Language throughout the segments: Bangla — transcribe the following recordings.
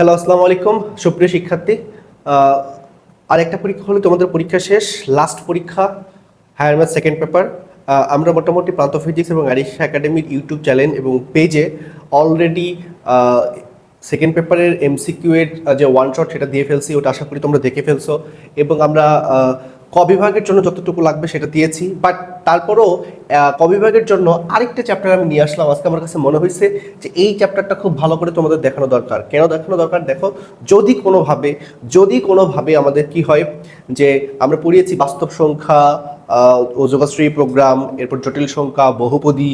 হ্যালো, আসসালামু আলাইকুম সুপ্রিয় শিক্ষার্থী। আর একটা পরীক্ষা হলে তোমাদের পরীক্ষা শেষ, লাস্ট পরীক্ষা, হায়ার ম্যাথ সেকেন্ড পেপার। আমরা মোটামুটি প্রান্ত ফিজিক্স এবং আরিশা একাডেমির ইউটিউব চ্যানেল এবং পেজে অলরেডি সেকেন্ড পেপারের এমসিকিউ এর যে ওয়ান শট সেটা দিয়ে ফেলছি, ওটা আশা করি তোমরা দেখে ফেলছো। এবং আমরা ক বিভাগের জন্য যতটুকু লাগবে সেটা দিয়েছি, বাট তারপরও ক বিভাগের জন্য আরেকটা চ্যাপ্টার আমি নিয়ে আসলাম আজকে। আমার কাছে মনে হয়েছে যে এই চ্যাপ্টারটা খুব ভালো করে তোমাদের দেখানো দরকার। কেন দেখানো দরকার? দেখো, যদি কোনোভাবে আমাদের কি হয় যে আমরা পড়িয়েছি বাস্তব সংখ্যা ও যোগাশ্রয়ী প্রোগ্রাম, এরপর জটিল সংখ্যা, বহুপদী,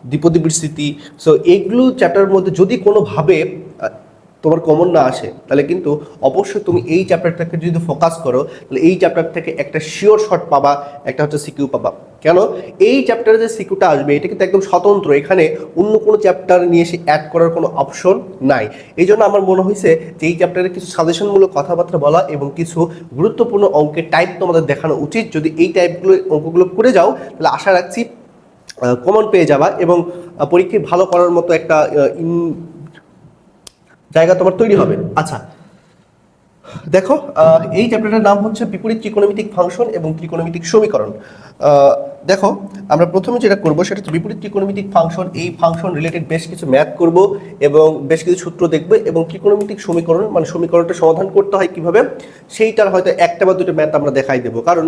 দ্বিপদী বিস্তৃতি। সো এইগুলো চ্যাপ্টারের মধ্যে যদি কোনোভাবে তোমার কমন না আসে, তাহলে কিন্তু অবশ্যই তুমি এই চ্যাপ্টারটাকে যদি ফোকাস করো, তাহলে এই চ্যাপ্টার থেকে একটা শিওর শট পাবা, একটা হচ্ছে সিকিউ পাবা। কেন? এই চ্যাপ্টারে যে সিকিউটা আসবে এটা কিন্তু একদম স্বতন্ত্র, এখানে অন্য কোনো চ্যাপ্টার নিয়ে এসে অ্যাড করার কোনো অপশন নাই। এই জন্য আমার মনে হয়েছে যে এই চ্যাপ্টারে কিছু সাজেশনমূলক কথাবার্তা বলা এবং কিছু গুরুত্বপূর্ণ অঙ্কের টাইপ তোমাদের দেখানো উচিত। যদি এই টাইপগুলো অঙ্কগুলো করে যাও, তাহলে আশা রাখছি কমন পেয়ে যাবা এবং পরীক্ষায় ভালো করার মতো একটা জায়গা তোমার তৈরি হবে। আচ্ছা, দেখো, এই চ্যাপ্টারটার নাম হচ্ছে বিপরীত ত্রিকোণমিতিক ফাংশন এবং ত্রিকোণমিতিক সমীকরণ। দেখো, আমরা প্রথমে যেটা করবো সেটা হচ্ছে বিপরীত ত্রিকোণমিতিক ফাংশন। এই ফাংশন রিলেটেড বেশ কিছু ম্যাথ করব এবং বেশ কিছু সূত্র দেখবে, এবং ত্রিকোণমিতিক সমীকরণ মানে সমীকরণটা সমাধান করতে হয় কিভাবে সেইটার হয়তো একটা বা দুটো ম্যাথ আমরা দেখাই দেবো। কারণ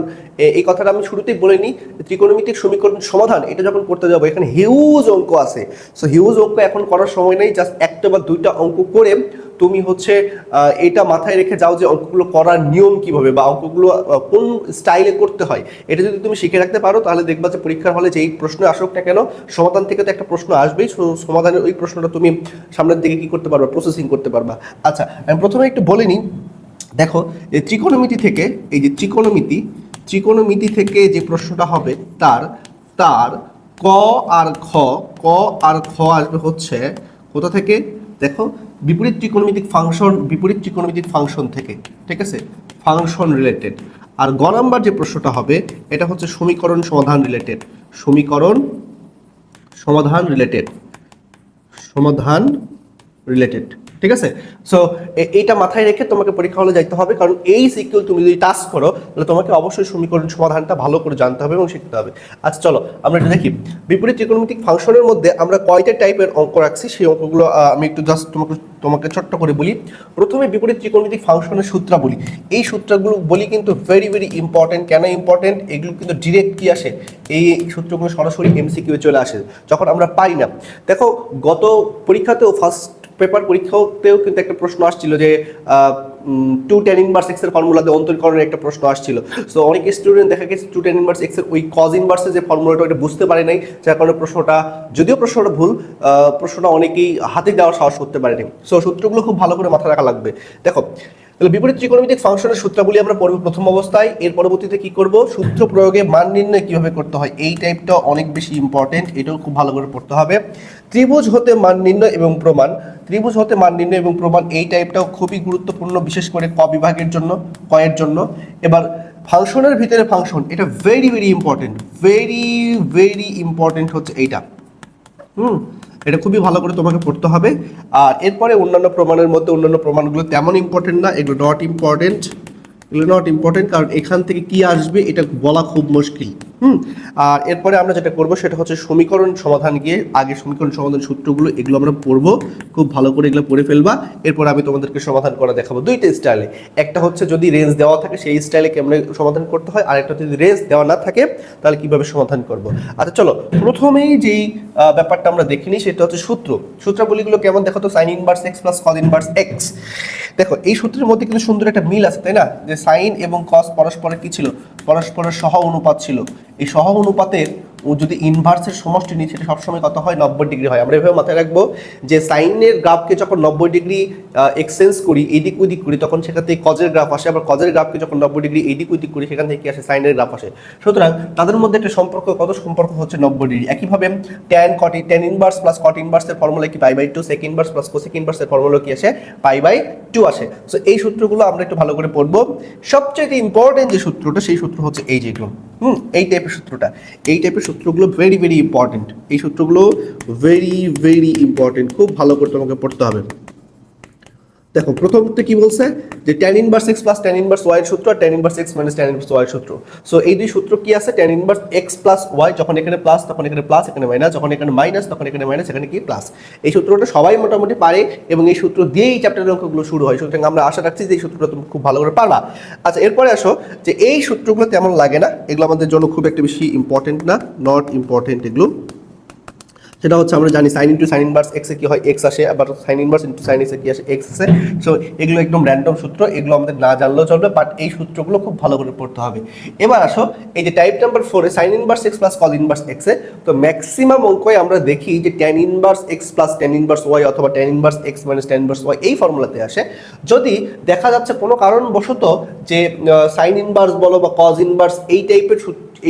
এই কথাটা আমি শুরুতেই বলে নিই, ত্রিকোণমিতিক সমীকরণ সমাধান এটা যখন করতে যাবো এখানে হিউজ অঙ্ক আছে। সো হিউজ অঙ্ক এখন করার সময় নেই, জাস্ট একটা বা দুইটা অঙ্ক করে তুমি হচ্ছে এটা মাথায় রেখে যাও যে অঙ্কগুলো করার নিয়ম কিভাবে বা অঙ্কগুলো কোন স্টাইলে করতে হয়। এটা যদি তুমি শিখে রাখতে পারো তাহলে দেখবা যে পরীক্ষার হলে যেই প্রশ্ন আসুক না কেন, সমাধান থেকে তো একটা প্রশ্ন আসবেই। সমাধানের ওই প্রশ্নটা তুমি সামনের দিকে কি করতে পারবা, প্রসেসিং করতে পারবা। আচ্ছা, আমি প্রথমে একটু বলে নিই। দেখো, এই ত্রিকোণমিতি থেকে, এই যে ত্রিকোণমিতি থেকে যে প্রশ্নটা হবে তার তার ক আর খ, আসবে হচ্ছে কোথা থেকে? দেখো, বিপরীত ত্রিকোণমিতিক ফাংশন থেকে, ঠিক আছে, ফাংশন রিলেটেড। আর গ নাম্বার যে প্রশ্নটা হবে এটা হচ্ছে সমীকরণ সমাধান রিলেটেড, ঠিক আছে। সো এইটা মাথায় রেখে তোমাকে পরীক্ষা হলে যাইতে হবে, কারণ এই সিকিউল তুমি যদি টাস্ক করো তাহলে তোমাকে অবশ্যই সমীকরণ সমাধানটা ভালো করে জানতে হবে এবং শিখতে হবে। আচ্ছা, চলো আমরা এটা দেখি। বিপরীত ত্রিকোণমিতিক ফাংশনের মধ্যে আমরা কয়টা টাইপের অঙ্ক রাখছি সেই অঙ্কগুলো আমি একটু জাস্ট তোমাকে ছোট্ট করে বলি। প্রথমে বিপরীত ত্রিকোণমিতিক ফাংশনের সূত্রাবলী। এই সূত্রগুলো বলি কিন্তু ভেরি ভেরি ইম্পর্টেন্ট। কেন ইম্পর্টেন্ট? এগুলো কিন্তু ডিরেক্ট কি আসে, এই সূত্রগুলো সরাসরি এমসিকিউ চলে আসে যখন আমরা পাই না। দেখো, গত পরীক্ষাতেও ফার্স্ট পেপার পরীক্ষাতেও কিন্তু একটা প্রশ্ন আসছিল যে 2 tan ইনভার্স x এর ফর্মুলাতে অন্তরীকরণের একটা প্রশ্ন আসছিল। সো অনেক স্টুডেন্ট দেখা গেছে 2 tan ইনভার্স x এর ওই cos ইনভার্সের যে ফর্মুলাটা ওটা বুঝতে পারে নাই, যার কারণে প্রশ্নটা, যদিও প্রশ্নটা ভুল, প্রশ্নটা অনেকেই হাতে দেওয়ার সাহস করতে পারেনি। সো সূত্রগুলো খুব ভালো করে মাথায় রাখা লাগবে। দেখো, তাহলে বিপরীত ত্রিকোণমিতিক ফাংশনের সূত্রাবলী আমরা পড়ব প্রথম অবস্থায়। এর পরবর্তীতে কি করব? সূত্র প্রয়োগে মান নির্ণয় কিভাবে করতে হয়, এই টাইপটা অনেক বেশি ইম্পর্টেন্ট, এটাও খুব ভালো করে পড়তে হবে। ত্রিভুজ হতে মান নির্ণয় এবং প্রমাণ, এই টাইপটাও খুবই গুরুত্বপূর্ণ, বিশেষ করে ক বিভাগের জন্য, কয়ের জন্য। এবার ফাংশনের ভিতরে ফাংশন, এটা ভেরি ভেরি ইম্পর্টেন্ট হচ্ছে এইটা। এটা খুবই ভালো করে তোমাকে পড়তে হবে। আর এরপরে অন্যান্য প্রমাণের মধ্যে অন্যান্য প্রমাণগুলো তেমন ইম্পর্টেন্ট না, এগুলো নট ইম্পর্টেন্ট, কারণ এখান থেকে কি আসবে এটা বলা খুব মুশকিল। আর এরপরে আমরা যেটা করব সেটা হচ্ছে সমীকরণ সমাধান। গিয়ে আগে সমীকরণ সমাধান সূত্রগুলো এগুলো আমরা পড়বো, খুব ভালো করে এগুলো পড়ে ফেলবা। এরপর আমি তোমাদেরকে সমাধান করা দেখাবো দুইটা স্টাইলে। একটা হচ্ছে যদি রেঞ্জ দেওয়া থাকে সেই স্টাইলে কেমনে সমাধান করতে হয়, আর একটা যদি রেঞ্জ দেওয়া না থাকে তাহলে কিভাবে সমাধান করব। আচ্ছা, চলো প্রথমেই যেই ব্যাপারটা আমরা দেখিনি সেটা হচ্ছে সূত্রাবলীগুলো কেমন দেখো তো। Sign inverse x plus cos inverse x. দেখো, এই সূত্রের মধ্যে কিন্তু সুন্দর একটা মিল আছে, তাই না? যে সাইন এবং কস পরস্পরের কি ছিল? পরস্পরের সহ অনুপাত ছিল। এই সহ অনুপাতের যদি ইনভার্সের সমষ্টি নিই সেটা সবসময় কত হয়? 90 ডিগ্রি হয়। আমরা এভাবে মাথায় রাখবো যে সাইনের গ্রাফকে যখন 90 ডিগ্রি এক্সচেঞ্জ করি, এদিক ওদিক করি, তখন সেখান থেকে কজের গ্রাফ আসে। আবার কজের গ্রাফকে যখন 90 ডিগ্রি এদিক ওদিক করি সেখান থেকে কি আসে? সাইনের গ্রাফ আসে। সুতরাং তাদের মধ্যে একটা সম্পর্ক, কত সম্পর্ক হচ্ছে? 90 ডিগ্রি। একইভাবে tan ইনভার্স প্লাস কট ইনভার্সের ফর্মুলা কি? π/2। সেক ইনভার্স প্লাস কোসেক ইনভার্সের ফর্মুলা কি আসে? π/2 আসে। সো এই সূত্রগুলো আমরা একটু ভালো করে পড়বো। সবচেয়ে ইম্পর্টেন্ট যে সূত্রটা, সেই সূত্র হচ্ছে এই যেগুলো, এই টাইপের সূত্রগুলো ভেরি ভেরি ইম্পর্টেন্ট। এই সূত্রগুলো ভেরি ভেরি ইম্পর্টেন্ট, খুব ভালো করে তোমাকে পড়তে হবে। দেখো প্রথমটা কি বলছে যে tan inverse x plus tan inverse y এর সূত্র আর tan inverse x minus tan inverse y এর সূত্র। সো এই দুই সূত্র কি আছে, tan inverse x plus y যখন এখানে প্লাস তখন এখানে প্লাস, এখানে মাইনাস, যখন এখানে মাইনাস তখন এখানে মাইনাস, এখানে কি প্লাস। এই সূত্রটা সবাই মোটামুটি পারে এবং এই সূত্র দিয়েই এই চ্যাপ্টারের অঙ্কগুলো শুরু হয়, সুতরাং আমরা আশা রাখছি যে এই সূত্রটা তুমি খুব ভালো করে পারবা। আচ্ছা এরপরে আসো যে এই সূত্রগুলো তেমন লাগে না, এগুলো আমাদের জন্য খুব একটা বেশি ইম্পর্টেন্ট না, নট ইম্পর্টেন্ট এগুলো। সেটা হচ্ছে আমরা জানি sine into sine inverse x এ কি হয় এক্স আসে, আবার sine inverse into sine x এ কি আসে এক্স আসে। সো এগুলো একদম র্যান্ডম সূত্র, এগুলো আমাদের না জানলেও চলবে, বাট এই সূত্রগুলো খুব ভালো করে পড়তে হবে। এবার আসো এই যে টাইপ নাম্বার 4 এ sine inverse x plus cos inverse x এ, তো ম্যাক্সিমাম অঙ্কই আমরা দেখি যে tan inverse x plus tan inverse y অথবা tan inverse x minus tan inverse y এই ফর্মুলাতে আসে। যদি দেখা যাচ্ছে কোনো কারণবশত যে সাইন ইনভার্স বলো বা কজ ইনভার্স এই টাইপের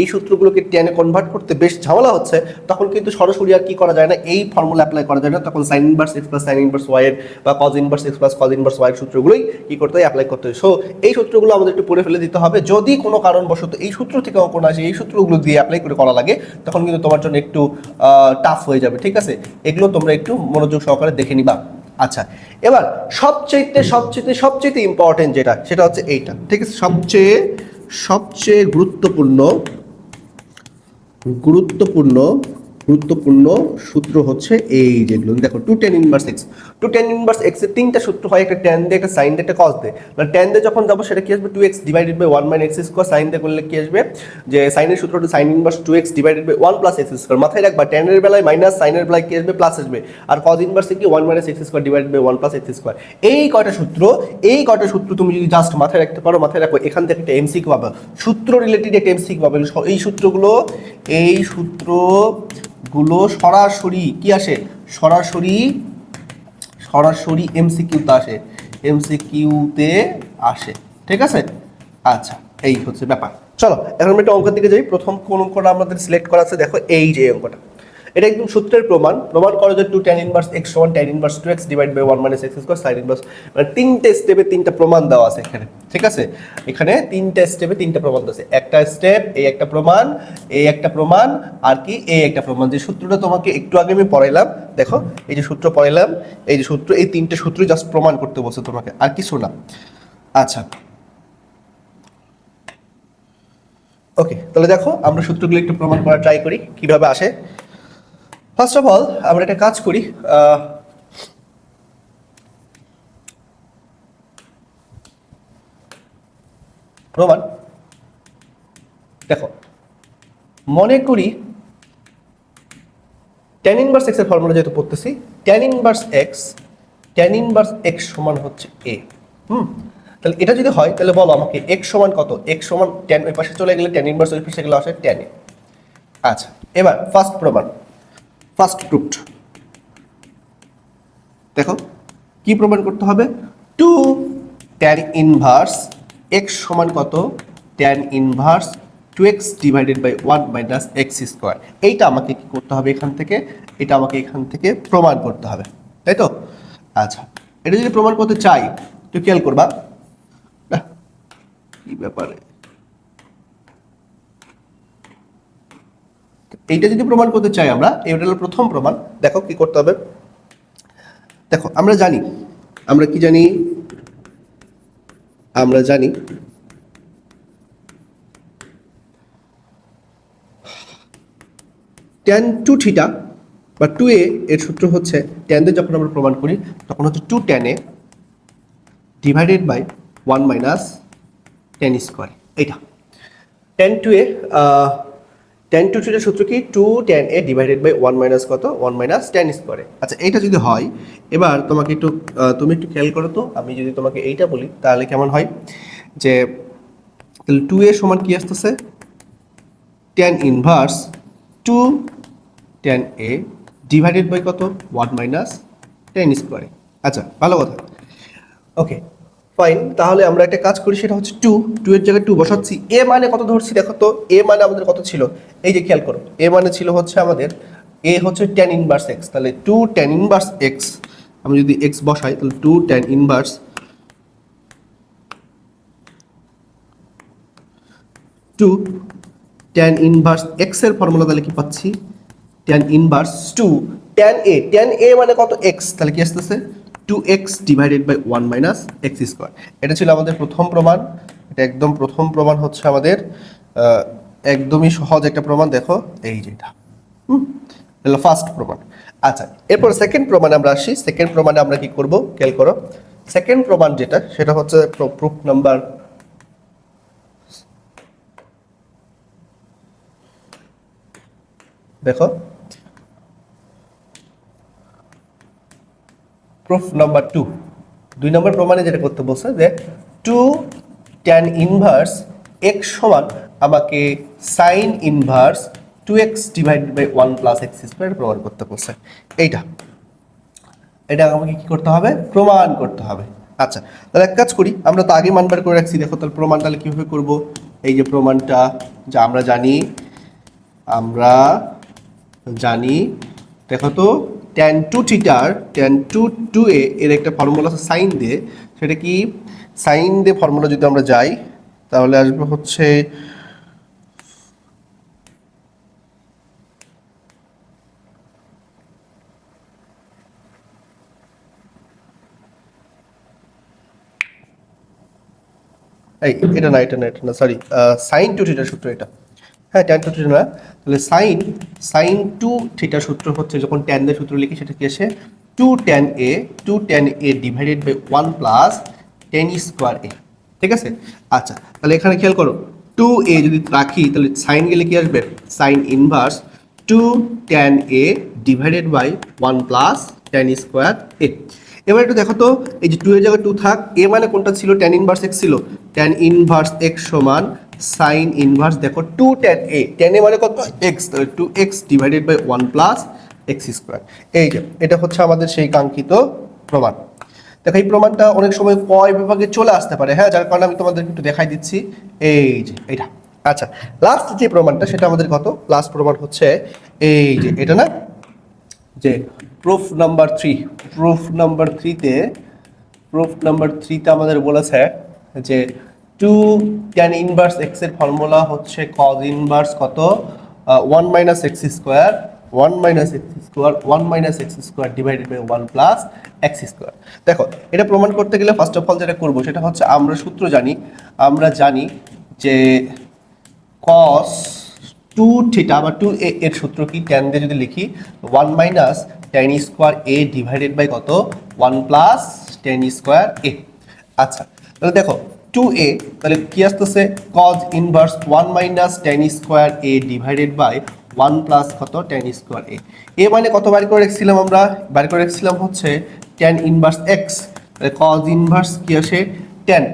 এই সূত্রগুলোকে টেনে কনভার্ট করতে বেশ ঝামেলা হচ্ছে, তখন কিন্তু সরাসরি আর কি করা যায় না, এই ফর্মুলা অ্যাপ্লাই করা যায় না, তখন sine inverse x plus sine inverse Y এর বা cos inverse x plus cos inverse Y এর সূত্রগুলোই কি করতে হয়, অ্যাপ্লাই করতে হয়। সো এই সূত্রগুলো আমাদের একটু পড়ে ফেলে দিতে হবে, যদি কোনো কারণবশত এই সূত্র থেকে অঙ্ক না আসে, এই সূত্রগুলো দিয়ে অ্যাপ্লাই করে করা লাগে, তখন কিন্তু তোমার জন্য একটু টাফ হয়ে যাবে, ঠিক আছে। এগুলো তোমরা একটু মনোযোগ সহকারে দেখে নিবা। আচ্ছা এবার সবচেয়ে ইম্পর্টেন্ট যেটা, সেটা হচ্ছে এইটা, ঠিক আছে। সবচেয়ে গুরুত্বপূর্ণ সূত্র হচ্ছে এই যেগুলো দেখো, টু টেন ইনভার্স এক্স এর তিনটা সূত্র হয়, একটা ট্যান দিয়ে, একটা সাইন দিয়ে, একটা কস দিয়ে। মানে ট্যান দিয়ে যখন যাবো সেটা কি আসবে 2x divided by 1 minus x square, sine দিয়ে করলে কি আসবে যে সাইনের সূত্রটা sine inverse 2x divided by 1 plus x square. মাথায় রাখবা ট্যানের বেলায় মাইনাস, সাইনের বেলায় কি আসবে প্লাস আসবে, আর কস ইনভার্সে কি 1 minus x square divided by 1 plus x square. এই কয়টা সূত্র তুমি যদি জাস্ট মাথায় রাখতে পারো, মাথায় রাখো, এখান থেকে একটা এমসিকিউ পাবে, সূত্র রিলেটেড একটা এমসিকিউ পাবে। এই সূত্রগুলো সরাসরি কি আসে, সরাসরি এমসিকিউতে আসে, ঠিক আছে। আচ্ছা এই হচ্ছে ব্যাপার। চলো এখন আমরা একটা অঙ্কের দিকে যাই। প্রথম কোন অঙ্কটা আমাদের সিলেক্ট করা আছে, দেখো এই যে অঙ্কটা, এটা একদম সূত্রের প্রমাণ করে যে 2 tan ইনভার্স x সমান tan inverse 2x divide by 1 minus x square sin inverse, মানে তিনটে স্টেপে তিনটা প্রমাণ দেওয়া আছে এখানে, ঠিক আছে। এখানে তিনটা স্টেপে তিনটা প্রমাণ দেওয়া আছে, একটা স্টেপ এই একটা প্রমাণ, এই একটা প্রমাণ, আর কি এই একটা প্রমাণ। যে সূত্রটা তোমাকে একটু আগে আমি পড়াইলাম, দেখো এই যে সূত্র পড়াইলাম, এই যে সূত্র, এই তিনটে সূত্র জাস্ট প্রমাণ করতে বলছে তোমাকে, আর কিছু না। আচ্ছা ওকে, তাহলে দেখো আমরা সূত্রগুলো একটু প্রমাণ করার ট্রাই করি কিভাবে আসে। ফার্স্ট অফ অল আমরা একটা কাজ করি, প্রমাণ দেখো, মনে করি tan ইনভার্স x এর ফর্মুলা যেহেতু পড়তেছি, tan ইনভার্স x সমান হচ্ছে a। তাহলে এটা যদি হয় তাহলে বলো আমাকে x সমান কত, x সমান tan, ওই পাশে চলে গেলে tan ইনভার্স ওই পাশে গেলে আসে tan a। আচ্ছা এবার ফার্স্ট প্রুফড, দেখো কি প্রমাণ করতে হবে, 2 tan ইনভার্স x সমান কত, tan inverse 2x divided by 1 minus x square. এইটা আমাকে কি করতে হবে, এখান থেকে প্রমাণ করতে হবে, তাই তো। আচ্ছা এটা যদি প্রমাণ করতে চাই তো খেয়াল করবা, কি ব্যাপারে, এইটা যদি প্রমাণ করতে চাই আমরা, এটা হলো প্রথম প্রমাণ। দেখো কি করতে হবে, দেখো আমরা জানি tan 2 থিটা বা 2a এর সূত্র হচ্ছে, tan দিয়ে যখন আমরা প্রমাণ করি তখন হচ্ছে 2 tan a divided by 1 minus tan square. এইটা tan 2a, tan 2 থিটার সূত্র কি, 2 tan a divided by 1 minus কত, 1 মাইনাস tan স্কয়ার। আচ্ছা এইটা যদি হয়, এবার তোমাকে তুমি একটু খেয়াল করো তো, আমি যদি তোমাকে এইটা বলি তাহলে কেমন হয়, যে তাহলে 2a সমান কি আসতেছে, tan inverse 2 tan a divided by কত, 1 মাইনাস tan স্কয়ার। আচ্ছা ভালো কথা, ওকে ফাইন। তাহলে আমরা একটা কাজ করি, সেটা হচ্ছে 2 এর জায়গায় 2 বসাচ্ছি। a মানে কত ধরছি দেখো তো, a মানে আমাদের কত ছিল, এই যে খেয়াল করো, a মানে ছিল হচ্ছে আমাদের, a হচ্ছে tan ইনভার্স x, তাহলে 2 tan ইনভার্স x, আমি যদি x বসাই তাহলে 2 tan inverse 2 tan inverse x এর ফর্মুলা তাহলে কি পাচ্ছি, tan ইনভার্স 2 tan a মানে কত x, তাহলে কি আসতেছে 2x divided by 1 minus X square. এটা ছিল আমাদের প্রথম প্রমাণ। এটা একদম প্রথম প্রমাণ হচ্ছে আমাদের, একদমই সহজ একটা প্রমাণ। দেখো এই যেটা হলো ফার্স্ট প্রমাণ। আচ্ছা, এরপর সেকেন্ড প্রমাণে আমরা আসি। সেকেন্ড প্রমাণে আমরা কি করব খেয়াল করো। সেকেন্ড প্রমাণ যেটা, সেটা হচ্ছে প্রুফ নাম্বার, দেখো প্রুফ নাম্বার 2, 2 নম্বর প্রমাণে যেটা করতে বলছে যে 2 tan ইনভার্স x সমান আমাকে sin inverse 2x divided by 1 plus x square প্রমাণ করতে বলছে। এটা আমাকে কি করতে হবে? প্রমাণ করতে হবে। আচ্ছা, তাহলে এক কাজ করি, আমরা তো আগে মান বার করে রাখছি। দেখো তাহলে প্রমাণ তাহলে কিভাবে করব। এই যে প্রমাণটা যা আমরা জানি, দেখো তো tan 2 থিটার tan 2a এর একটা ফর্মুলা আছে সাইন দিয়ে। সেটা কি? সাইন দিয়ে ফর্মুলা যদি আমরা যাই তাহলে আসবে হচ্ছে এটা না, সরি, সাইন 2 থিটার সূত্র এটা। হ্যাঁ, tan 2 থিটা না, তাহলে সাইন 2 থিটার সূত্র হচ্ছে, যখন tan এর সূত্র লিখি সেটা কি আসে 2 tan a divided by 1 plus tan square a। ঠিক আছে? আচ্ছা, তাহলে এখানে খেয়াল করো 2a যদি রাখি তাহলে সাইন গেলে কি আসবে? Sine inverse 2 tan a divided by 1 plus tan square a। এবার একটু দেখো তো, এই যে 2 এর জায়গায় 2 থাক, a মানে কোনটা ছিল? tan ইনভার্স x ছিল। tan ইনভার্স x সমান sin ইনভার্স, দেখো 2 tan a, tan a মানে কত? x, তাহলে 2x divided by 1 plus x square. এই যে এটা হচ্ছে আমাদের সেই কাঙ্ক্ষিত প্রমাণ। দেখো এই প্রমাণটা অনেক সময় কয় বিভাগে চলে আসতে পারে, হ্যাঁ, যার কারণে আমি তোমাদেরকে একটু দেখাই দিচ্ছি। এই যে এটা। আচ্ছা, লাস্ট যে প্রমাণটা সেটা আমাদের কত? লাস্ট প্রমাণ হচ্ছে এই যে এটা না, যে প্রুফ নাম্বার 3। প্রুফ নাম্বার 3তে আমাদের বলেছে যে 2 tan ইনভার্স x এর ফর্মুলা হচ্ছে cos ইনভার্স কত? 1 minus x square, 1 minus x square divided by 1 plus x square. দেখো এটা প্রমাণ করতে গেলে ফার্স্ট অফ অল যেটা করব সেটা হচ্ছে, আমরা সূত্র জানি যে cos 2 থিটা বা 2a এর সূত্র কি? tan দিয়ে যদি লিখি 1 minus tan square a divided by কত? 1 প্লাস tan স্কয়ার a। আচ্ছা, তাহলে দেখো 2a, তাহলে কি আসতেছে? cos inverse 1 minus tan square a divided by 1 plus কত? tan square a। a মানে কত বার করে রাখছিলাম? হচ্ছে tan ইনভার্স x। তাহলে cos ইনভার্স কি আসে? tan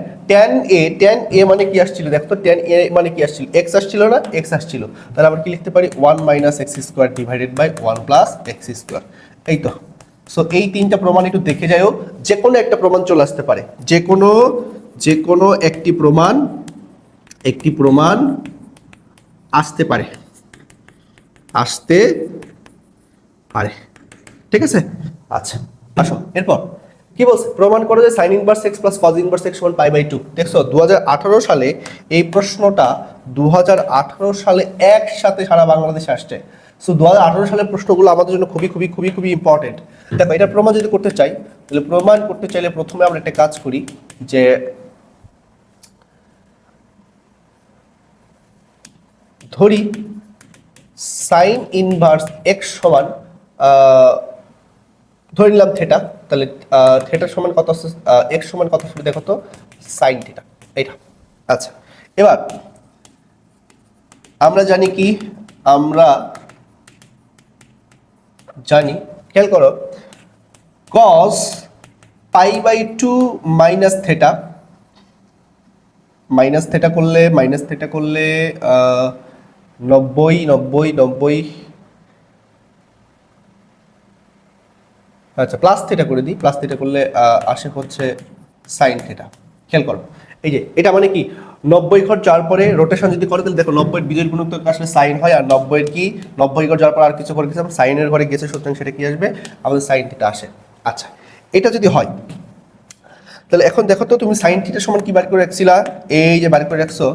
a মানে কি আসছিল? দেখো তো tan a মানে কি আসছিল? x আসছিল না? x আসছিল। তাহলে আমরা কি লিখতে পারি? 1 minus x square divided by 1 plus x square. এই তো। সো এই তিনটা প্রমাণ একটু দেখে যাও, যে কোনো একটা প্রমাণ চলে আসতে পারে। যে কোনো একটি প্রমাণ আসতে পারে। ঠিক আছে? আচ্ছা, আসো এরপর কি বলছে? প্রমাণ করো যে sin inverse x plus cos inverse x সমান π/2। দেখছো 2018 সালে এই প্রশ্নটা 2018 সালে একসাথে সারা বাংলাদেশে আসছে। সো 2018 সালের প্রশ্নগুলো আমাদের জন্য খুবই ইম্পর্টেন্ট। দেখো এটা প্রমাণ যদি করতে চাই, তাহলে প্রমাণ করতে চাইলে প্রথমে আমরা একটা কাজ করি, যে ধরি sin ইনভার্স x সমান ধরে নিলাম থিটা। তাহলে থিটার সমান কত আসছে? x সমান কত আসবে? দেখো তো sin থিটা, এইটা। আচ্ছা, এবার আমরা জানি কি? খেয়াল করো, cos π/2 মাইনাস থিটা করলে 90। আচ্ছা, প্লাস থিটা করে দিই। প্লাস থিটা করলে আসে হচ্ছে সাইন থিটা। খেয়াল করো, এই যে এটা মানে কি? 90 ঘর যাওয়ার পরে রোটেশন যদি করে, তাহলে দেখো 90 এর বিজোড় গুণিতক আসলে সাইন হয়, আর 90 এর কি 90 ঘর যাওয়ার পর আর কিছু করে গেছে সাইনের ঘরে গেছে, সুতরাং সেটা কি আসবে? আমাদের সাইন থিটা আসে। আচ্ছা, এটা যদি হয় তাহলে এখন দেখো তো, তুমি সাইন থিটা সমান কি বার করে রাখছিলা? এই যে বার করে রাখছো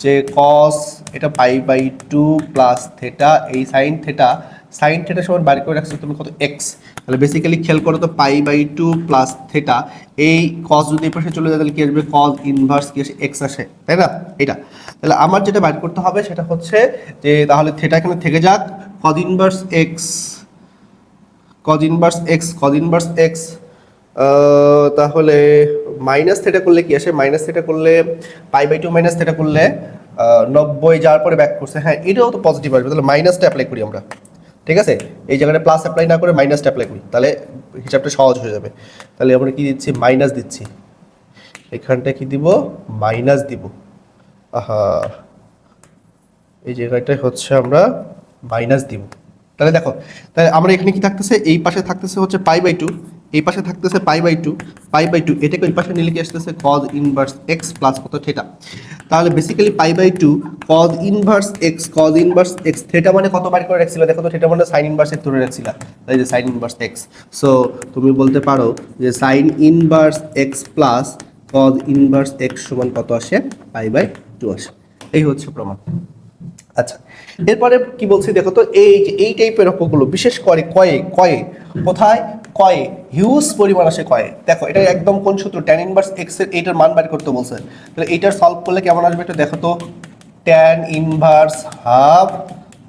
যে cos এটা π/2 প্লাস থিটা, এই সাইন থিটা সাইন থিটা সমান বাইর করে রাখছো তুমি কত এক্স, তাহলে বেসিক্যালি খেয়াল করো তো π/2 প্লাস থিটা, এই কস যদি এই পাশে চলে যায় তাহলে কি আসবে কস ইনভার্স কি আসে এক্স আসে, তাই না? এটা তাহলে আমার যেটা বাইর করতে হবে সেটা হচ্ছে যে তাহলে থিটা এখানে থেকে যাক, cos inverse x, cause inverse x, তাহলে মাইনাস থিটা করলে কি আসে, মাইনাস থিটা করলে π/2 মাইনাস থিটা করলে 90 যাওয়ার পরে ব্যাক করছে, হ্যাঁ এটাও তো পজিটিভ আসবে, তাহলে মাইনাসটা অ্যাপ্লাই করি আমরা, ঠিক আছে? এই জায়গাটা প্লাস অ্যাপ্লাই না করে মাইনাসটা অ্যাপ্লাই করি, তাহলে হিসাবটা সহজ হয়ে যাবে। তাহলে আমরা কি দিচ্ছি, মাইনাস দিচ্ছি, এখানটা কি দিব, মাইনাস দিব, আহা এই জায়গাটায় হচ্ছে আমরা মাইনাস দিব। তাহলে দেখো, তাহলে আমরা এখানে কি থাকতেছে, এই পাশে থাকতেছে হচ্ছে π/2, এই পাশে থাকতেছে π/2, এটাকে ওই পাশে নিলে কি আসতেছে cos ইনভার্স x প্লাস কত থিটা, তাহলে basically π/2 cos inverse x theta মানে কত বার করে রাখছিল, দেখো তো থিটা মানে sin ইনভার্স x ধরে রাখছিল, তাই যে sin ইনভার্স x, সো তুমি বলতে পারো যে sin inverse x plus cos inverse x সমান কত আসে, π/2 আসে। এই হচ্ছে প্রমাণ। আচ্ছা, এরপরে কি বলছি দেখো তো, এই যে এই টাইপের অঙ্কগুলো বিশেষ করে কয়ে কোথায়, কয়ে হিউজ পরিমাণ আসে কয়ে। দেখো এটা একদম কোন সূত্র, tan ইনভার্স x এর এইটার মান বের করতে বলছে, তাহলে এইটার সলভ করলে কেমন আসবে একটু দেখো তো, tan inverse half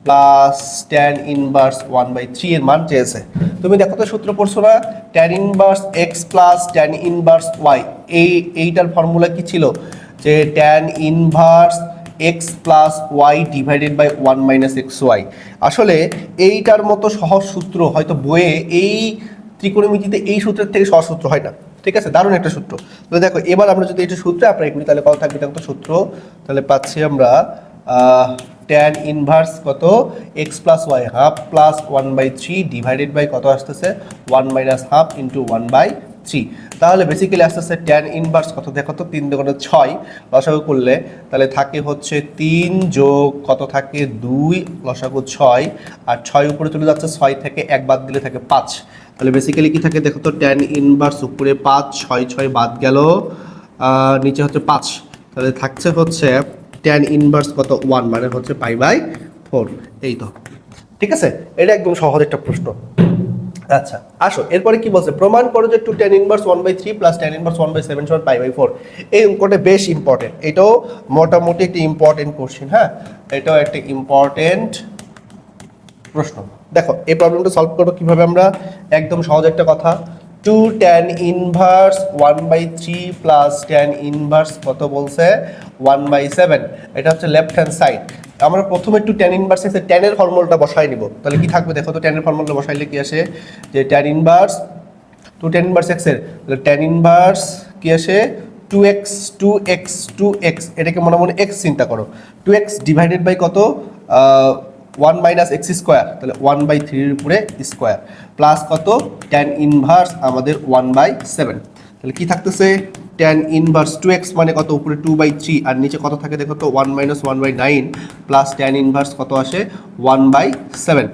plus tan inverse 1/3 এর মান চেয়েছে। তুমি দেখো তো সূত্র পড়ছো না, tan inverse x plus tan inverse y, এইটার ফর্মুলা কি ছিল, যে tan inverse x plus Y divided by 1 minus X Y. আসলে এইটার মতো সহজ সূত্র হয়তো বইয়ে এই ত্রিকোণমিতিতে এই সূত্রের থেকে সহজ সূত্র হয় না, ঠিক আছে? দারুণ একটা সূত্র। তাহলে দেখো এবার আমরা যদি এটা সূত্রে অ্যাপ্লাই করি তাহলে কত থাকবে, দেখো তো সূত্র, তাহলে পাচ্ছি আমরা tan ইনভার্স কত x plus Y half plus 1/3 divided by কত আসতেছে 1 মাইনাস হাফ ইন্টু 1/3, তাহলে বেসিক্যালি আসতেছে tan ইনভার্স কত, দেখো তো 3 দুগুণে 6, লসাগু করলে তাহলে থাকে হচ্ছে 3 যোগ কত থাকে 2, লসাগু 6, আর 6 উপরে চলে যাচ্ছে, 6 থেকে 1 বাদ দিলে থাকে 5, তাহলে বেসিক্যালি কি থাকে দেখো তো, tan ইনভার্স উপরে 5, 6 বাদ গেল, নিচে হচ্ছে 5, তাহলে থাকছে হচ্ছে tan ইনভার্স কত 1 মানে হচ্ছে π/4, এই তো, ঠিক আছে? এটা একদম সহজ একটা প্রশ্ন। আচ্ছা আসো এরপরে কি বলছে, প্রমাণ করো যে 2 tan inverse 1/3 plus tan inverse 1/7 সমান π/4। এই অঙ্কটা বেশ ইম্পর্টেন্ট, এটাও মোটামুটি একটা ইম্পর্টেন্ট কোশ্চেন, হ্যাঁ এটাও একটা ইম্পর্টেন্ট প্রশ্ন। দেখো এই প্রবলেমটা সলভ করবো কিভাবে আমরা, একদম সহজ একটা কথা, 2 tan inverse 1/3 plus tan inverse কত বলছে 1/7, এটা হচ্ছে লেফট হ্যান্ড সাইড। আমরা প্রথমে একটু tan ইনভার্স এর tan এর ফর্মুলাটা বসাই নিব, তাহলে কি থাকবে দেখো তো, tan এর ফর্মুলা বসাইলে কি আসে, যে tan inverse 2 tan inverse x এর, তাহলে tan ইনভার্স কি আসে 2x, এটাকে মনে মনে x চিন্তা করো, 2x ডিভাইডেড বাই কত 1 মাইনাস এক্স স্কোয়ার, তাহলে 1/3 এর উপরে স্কোয়ার প্লাস কত tan ইনভার্স আমাদের 1/7, তাহলে কি থাকতেছে tan ইনভার্স 2x মানে কত, উপরে 2/3 আর নিচে কত থাকে দেখো তো 1 মাইনাস 1/9 প্লাস tan ইনভার্স কত আসে 1/7।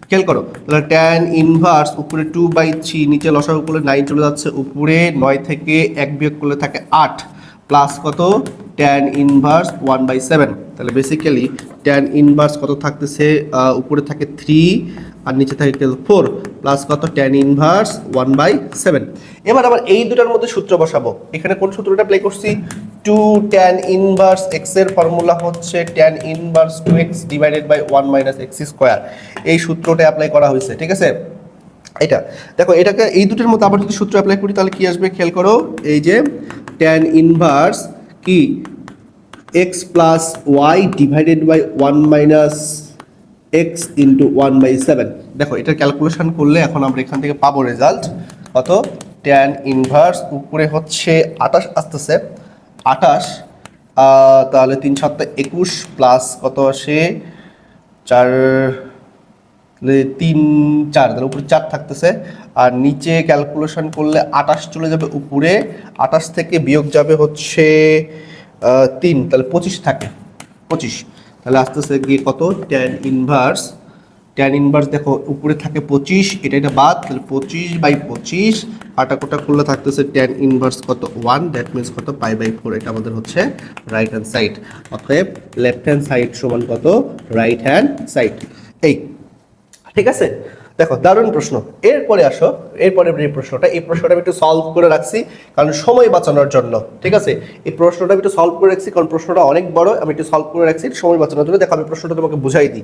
খেয়াল করো, তাহলে tan ইনভার্স উপরে 2/3, নিচে লসাগু করলে 9 চলে যাচ্ছে, উপরে 9 থেকে 1 বিয়োগ করলে থাকে 8 প্লাস কত tan ইনভার্স 1/7, তাহলে বেসিক্যালি tan ইনভার্স কত থাকতেছে, উপরে থাকে 3 আর নিচে থাকে 4 প্লাস কত tan ইনভার্স 1/7। এবার আবার এই দুটার মধ্যে সূত্র বসাবো, এখানে কোন সূত্রটা অ্যাপ্লাই করছি, 2 tan ইনভার্স x এর ফর্মুলা হচ্ছে tan inverse 2x divided by 1 minus X square, এই সূত্রটা অ্যাপ্লাই করা হয়েছে, ঠিক আছে? এটা দেখো, এটাকে এই দুটোর মধ্যে আবার যদি সূত্র অ্যাপ্লাই করি তাহলে কি আসবে, খেয়াল করো, এই যে tan ইনভার্স কি x plus Y divided by 1 minus X into 1/7, দেখো এটা ক্যালকুলেশন করলে এখন আমরা এখান থেকে পাবো রেজাল্ট কত, tan ইনভার্স উপরে হচ্ছে 28 আসতেছে, 28, তাহলে 3 7 21 প্লাস কত আসে 4, 3 4, তাহলে উপরে 4 থাকতেছে, আর নিচে ক্যালকুলেশন করলে 28 চলে যাবে উপরে, 28 থেকে বিয়োগ যাবে হচ্ছে 3, তাহলে 25 থাকে, 25, তাহলে আসতেছে গিয়ে কত tan ইনভার্স দেখো উপরে থাকে 25, এটা বাদ, তাহলে 25/25 কাটাকুটা করলে থাকতেছে tan ইনভার্স কত 1, দ্যাট মিনস কত π/4, এটা আমাদের হচ্ছে রাইট হ্যান্ড সাইড, অতএব লেফট হ্যান্ড সাইড সমান কত রাইট হ্যান্ড সাইড। এই ঠিক আছে, দেখো দারুণ প্রশ্ন। এরপরে আসো, এরপরে এই প্রশ্নটা আমি একটু সলভ করে রাখছি কারণ সময় বাঁচানোর জন্য। ঠিক আছে, এই প্রশ্নটা আমি একটু সলভ করে রাখছি কারণ প্রশ্নটা অনেক বড়, আমি একটু সলভ করে রাখছি সময় বাঁচানোর জন্য। দেখো আমি প্রশ্নটা তোমাকে বুঝাই দিই।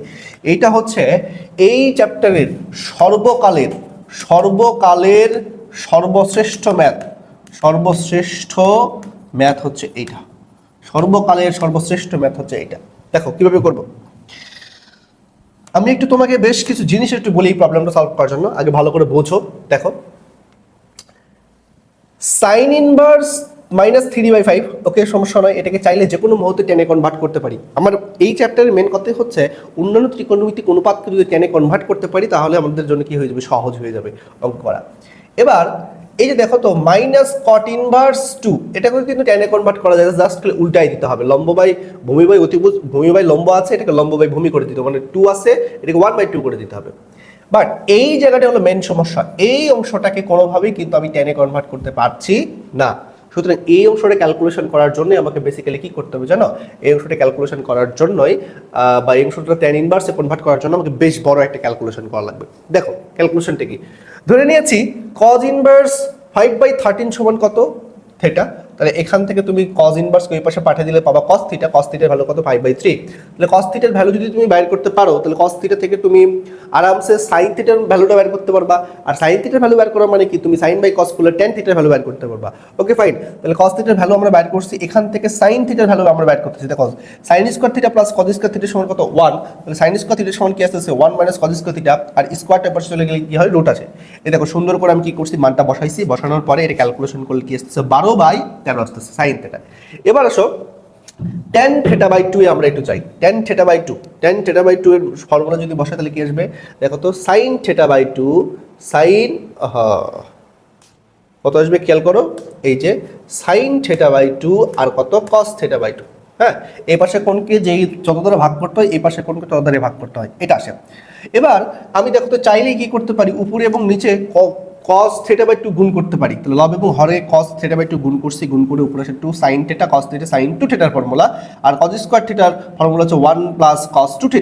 এইটা হচ্ছে এই চ্যাপ্টারের সর্বকালের সর্বকালের সর্বশ্রেষ্ঠ ম্যাথ, সর্বশ্রেষ্ঠ ম্যাথ হচ্ছে এইটা, সর্বকালের সর্বশ্রেষ্ঠ ম্যাথ হচ্ছে এইটা। দেখো কিভাবে করবো, আমি একটু তোমাকে বেশ কিছু জিনিস একটু বলি এই প্রবলেমটা সলভ করার জন্য, আগে ভালো করে বোঝো। দেখো সাইন ইনভার্স -3/5, ওকে সমস্যা নয়, এটাকে চাইলে যে কোনো মুহূর্তে টেনে কনভার্ট করতে পারি। আমার এই চ্যাপ্টারের মেন কথা হচ্ছে অন্যান্য ত্রিকোণমিতিক অনুপাতকে যদি টেনে কনভার্ট করতে পারি তাহলে আমাদের জন্য কি হয়ে যাবে, সহজ হয়ে যাবে অঙ্ক করা। এবার এই যে দেখো তো -cot−2, এটাকে কিন্তু টেনে কনভার্ট করা যায়, জাস্ট উল্টাই দিতে হবে। লম্ব বাই ভূমি বাই অতিভুজ, ভূমি বাই লম্ব আছে, এটাকে লম্ব বাই ভূমি করে দিতে হবে, মানে 2 আছে এটাকে 1/2 করে দিতে হবে। বাট এই জায়গাটা হলো মেন সমস্যা, এই অংশটাকে কোনোভাবেই কিন্তু আমি টেনে কনভার্ট করতে পারছি না। সুতরাং এই অংশটা ক্যালকুলেশন করার জন্যই আমাকে বেসিক্যালি কি করতে হবে জানো, এই অংশটা ক্যালকুলেশন করার জন্যই বা এই অংশটা tan ইনভার্সে কনভার্ট করার জন্য আমাকে বেশ বড় একটা ক্যালকুলেশন করা লাগবে। দেখো ক্যালকুলেশনটা কি, ধরে নিয়েছি cos ইনভার্স 5/13 সমান কত, থিটা। তাহলে এখান থেকে তুমি cos ইনভার্স ওই পাশে পাঠিয়ে দিলে পাবা cos থিটা, cos থিটার ভ্যালু কত 5/3। তাহলে cos থিটার ভ্যালু যদি তুমি বাইর করতে পারো তাহলে cos থিটা থেকে তুমি আরামসে sin থিটার ভ্যালুটা বের করতে পারবা। আর sin থিটার ভ্যালু বের করা মানে কি, তুমি sin বাই cos করলে tan থিটার ভ্যালু বের করতে পারবা। ওকে ফাইন, তাহলে cos থিটার ভ্যালু আমরা বের করছি, এখান থেকে sin থিটার ভ্যালু আমরা বের করতেছি। দেখো sin square theta plus cos square theta সমান কত 1, তাহলে sin স্কয়ার থিটা সমান কি আসছে 1 - cos স্কয়ার থিটা, আর স্কয়ারটা পাশে চলে গেলে কি হয়, রুট আছে। এই দেখো সুন্দর করে আমি কি করছি, মানটা বসাইছি, বসানোর পরে এটা ক্যালকুলেশন করলে কি আসছে 12/13 আসছে sin থিটা। এবার আসো tan θ/2 এ আমরা একটু চাই, tan θ/2, tan θ/2 এর ফর্মুলা যদি বসাই তাহলে কি আসবে, দেখো তো sin θ/2 sin কত আসবে খেয়াল করো, এই যে sin θ/2 আর কত cos θ/2। হ্যাঁ, এই পাশে কোণকে যেই যত দ্বারা ভাগ করতে হয় এই পাশে কোণকে তত দ্বারা ভাগ করতে হয়, এটা আসে। এবার আমি দেখো তো চাইলেই কি করতে পারি, উপরে এবং নিচে cos θ/2 গুণ করতে পারি। তাহলে লব এবং হরে cos θ/2 গুণ করছি, গুণ করে উপরে আসে 2 sin θ cos θ sin 2 θ ফর্মুলা, আর cos স্কয়ার থিটার ফর্মুলা হচ্ছে 1 + cos 2 θ।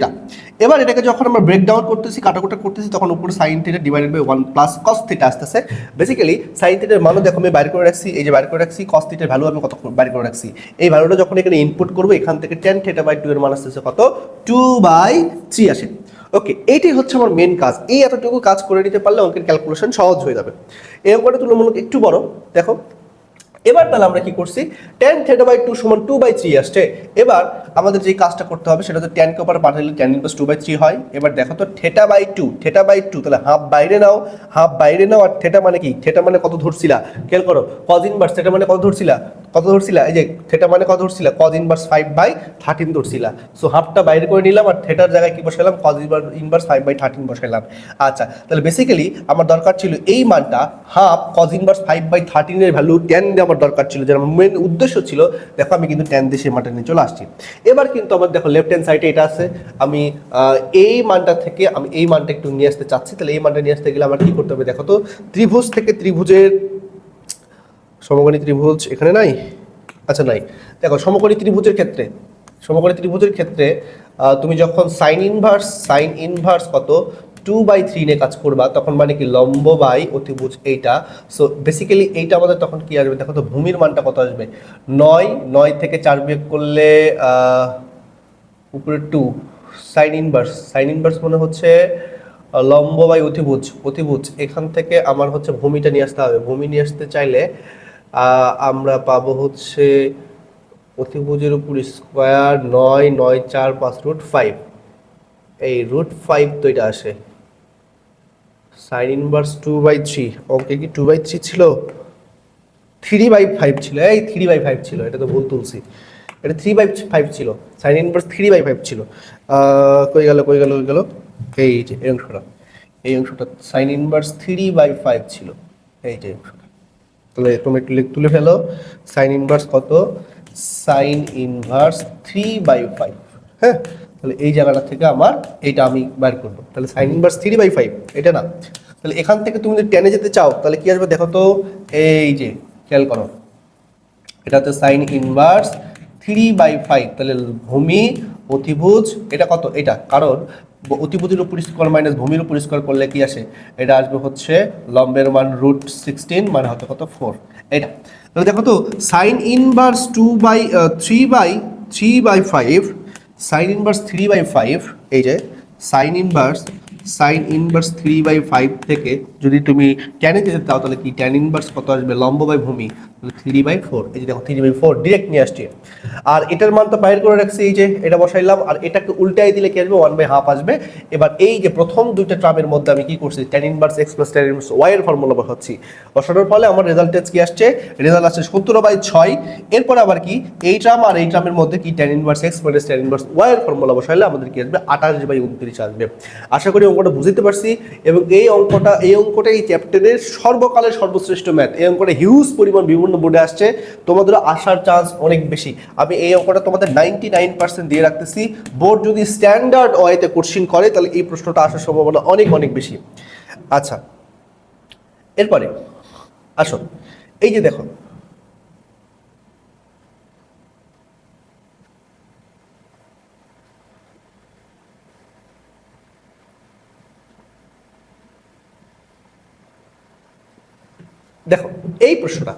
এবার এটাকে যখন আমরা ব্রেকডাউন করতেছি, কাটাকুটা করতেছি, তখন উপরে sin θ ডিভাইডেড বাই 1 + cos θ আসতেছে। বেসিক্যালি sin θ এর মানও দেখো আমি বাইর করে রাখছি, এই যে বাইর করে রাখছি, cos θ এর ভ্যালু আমি কত বাইর করে রাখছি। এই ভ্যালুটা যখন এখানে ইনপুট করব, এখান থেকে tan θ/2 এর মান আসতেছে কত 2/3 আসে। ওকে, এইটাই হচ্ছে আমার মেন কাজ। এই এতটুকু কাজ করে নিতে পারলে অঙ্কের ক্যালকুলেশন সহজ হয়ে যাবে। এই অঙ্কটা তুলনামূলক একটু বড়। দেখো এবার তাহলে আমরা কি করছি, tan θ/2 সমান 2/3 আসছে। এবার আমাদের যে কাজটা করতে হবে সেটা হচ্ছে tan কে উপরে পাঠালে tan ইনভার্স 2/3 হয়। এবার দেখো তো θ/2 তাহলে হাফ বাইরে নাও, হাফ বাইরে নাও। আর θ মানে কি, θ মানে কত ধরছিলা খেয়াল করো, cos ইনভার্স θ মানে কত ধরছিলা, এই যে θ মানে কত ধরছিলা, cos ইনভার্স 5/13 ধরছিলা। সো হাফটা বাইরে করে নিলাম আর থিটার জায়গায় কি বসাইলাম, cos ইনভার্স 5/13 বসাইলাম। আচ্ছা, তাহলে বেসিক্যালি আমার দরকার ছিল এই মানটা হাফ cos ইনভার্স 5/13 এর ভ্যালু tan দিয়ে আমার দরকার ছিল, যেটা আমার মেন উদ্দেশ্য ছিল। দেখো আমি কিন্তু tan দিয়ে সেই মানটা নিয়ে চলে আসছি। এবার কিন্তু আমার দেখো লেফট হ্যান্ড সাইডে এটা আছে, আমি এই মানটা থেকে আমি এই মানটা একটু নিয়ে আসতে চাচ্ছি। তাহলে এই মানটা নিয়ে আসতে গেলে আমার কি করতে হবে, দেখো তো ত্রিভুজ থেকে ত্রিভুজের সমকোণী ত্রিভুজ এখানে নাই, আচ্ছা নাই। দেখো সমকোণী ত্রিভুজের ক্ষেত্রে তুমি যখন সাইন ইনভার্স কত 2/3 নিয়ে কাজ করবা, তখন মানে কি লম্ব বাই অতিভুজ এইটা। সো বেসিক্যালি এইটা আমাদের তখন কি আসবে, দেখো তো ভূমির মানটা কত আসবে 9 থেকে 4 বিয়োগ করলে উপরে 2। সাইন ইনভার্স মনে হচ্ছে লম্ব বাই অতিভুজ এখান থেকে আমার হচ্ছে ভূমিটা নিয়ে আসতে হবে। ভূমি নিয়ে আসতে চাইলে আমরা পাবো হচ্ছে অতিভুজের উপর স্কোয়ার 9 9 4 5 √5, এই √5 তো এটা আসে। সাইন ইনভার্স 2/3, ওকে কি 2/3 ছিল, 3/5 ছিল, এই 3/5 ছিল, এটা তো ভুল তুলছি, এটা 3/5 ছিল, সাইন ইনভার্স 3/5 ছিল। কই গেল এই যে এই অংশটা সাইন ইনভার্স 3/5 ছিল, এই যে অংশটা। তাহলে তুমি একটু তুলে ফেলো, সাইন ইনভার্স কত, সাইন ইনভার্স 3/5। হ্যাঁ, তাহলে এই জায়গাটা থেকে আমার এইটা আমি বের করবো। তাহলে সাইন ইনভার্স 3/5 এটা না, তাহলে এখান থেকে তুমি যদি টেনে যেতে চাও তাহলে কি আসবে, দেখো তো এই যে খেয়াল করো, এটাতে সাইন ইনভার্স 3/5, তাহলে ভূমি অতিভুজ এটা কত, এটা কারণ অতিভুজের উপর স্কোয়ার মাইনাস ভূমির উপর স্কোয়ার করলে কি আসে, এটা আসবে হচ্ছে লম্বের মান √16 মানে হতে কত 4। এটা তাহলে দেখো তো সাইন ইনভার্স 3/5 সাইন ইনভার্স 3/5 এই যে সাইন ইনভার্স 3/5 থেকে যদি তুমি ট্যানে যেতে চাও তাহলে কি ট্যান ইনভার্স কত আসবে লম্ব বাই ভূমি 3/4। এই যে দেখো 3/4 ডিরেক্ট নিয়ে আসছে। আর এটার মান তো বাইর করে রাখছি, এই যে এটা বসাইলাম, আর এটাকে উল্টাই দিলে কি আসবে 1/2 আসবে। এবার এই যে প্রথম দুইটা টার্মের মধ্যে আমি কি করছি tan inverse x plus tan inverse y এর ফর্মুলা বসাচ্ছি। বসানোর ফলে আমার রেজাল্টেজ কি আসছে, রেজাল্ট আসছে 17/6। এরপর আবার কি এই টার্ম আর এই টার্মের মধ্যে কি tan inverse x minus tan inverse y এর ফর্মুলা বসাইলে আমাদের কি আসবে 28/29 আসবে। আশা করি অঙ্কটা বুঝতে পারছি। এবং এই অঙ্কটা এই চ্যাপ্টারের সর্বকালের সর্বশ্রেষ্ঠ ম্যাথ। এই অঙ্কটা হিউজ পরিমাণ বিভিন্ন বোর্ডে আসছে, তোমাদের আসার চান্স অনেক বেশি। আমি এই অঙ্কটা তোমাদের 99% দিয়ে রাখতেছি। বোর্ড যদি স্ট্যান্ডার্ড ওয়েতে কোশ্চিন করে তাহলে এই প্রশ্নটা আসার সম্ভাবনা অনেক অনেক বেশি। আচ্ছা, এরপরে আসো, এই যে দেখো দেখো এই প্রশ্নটা,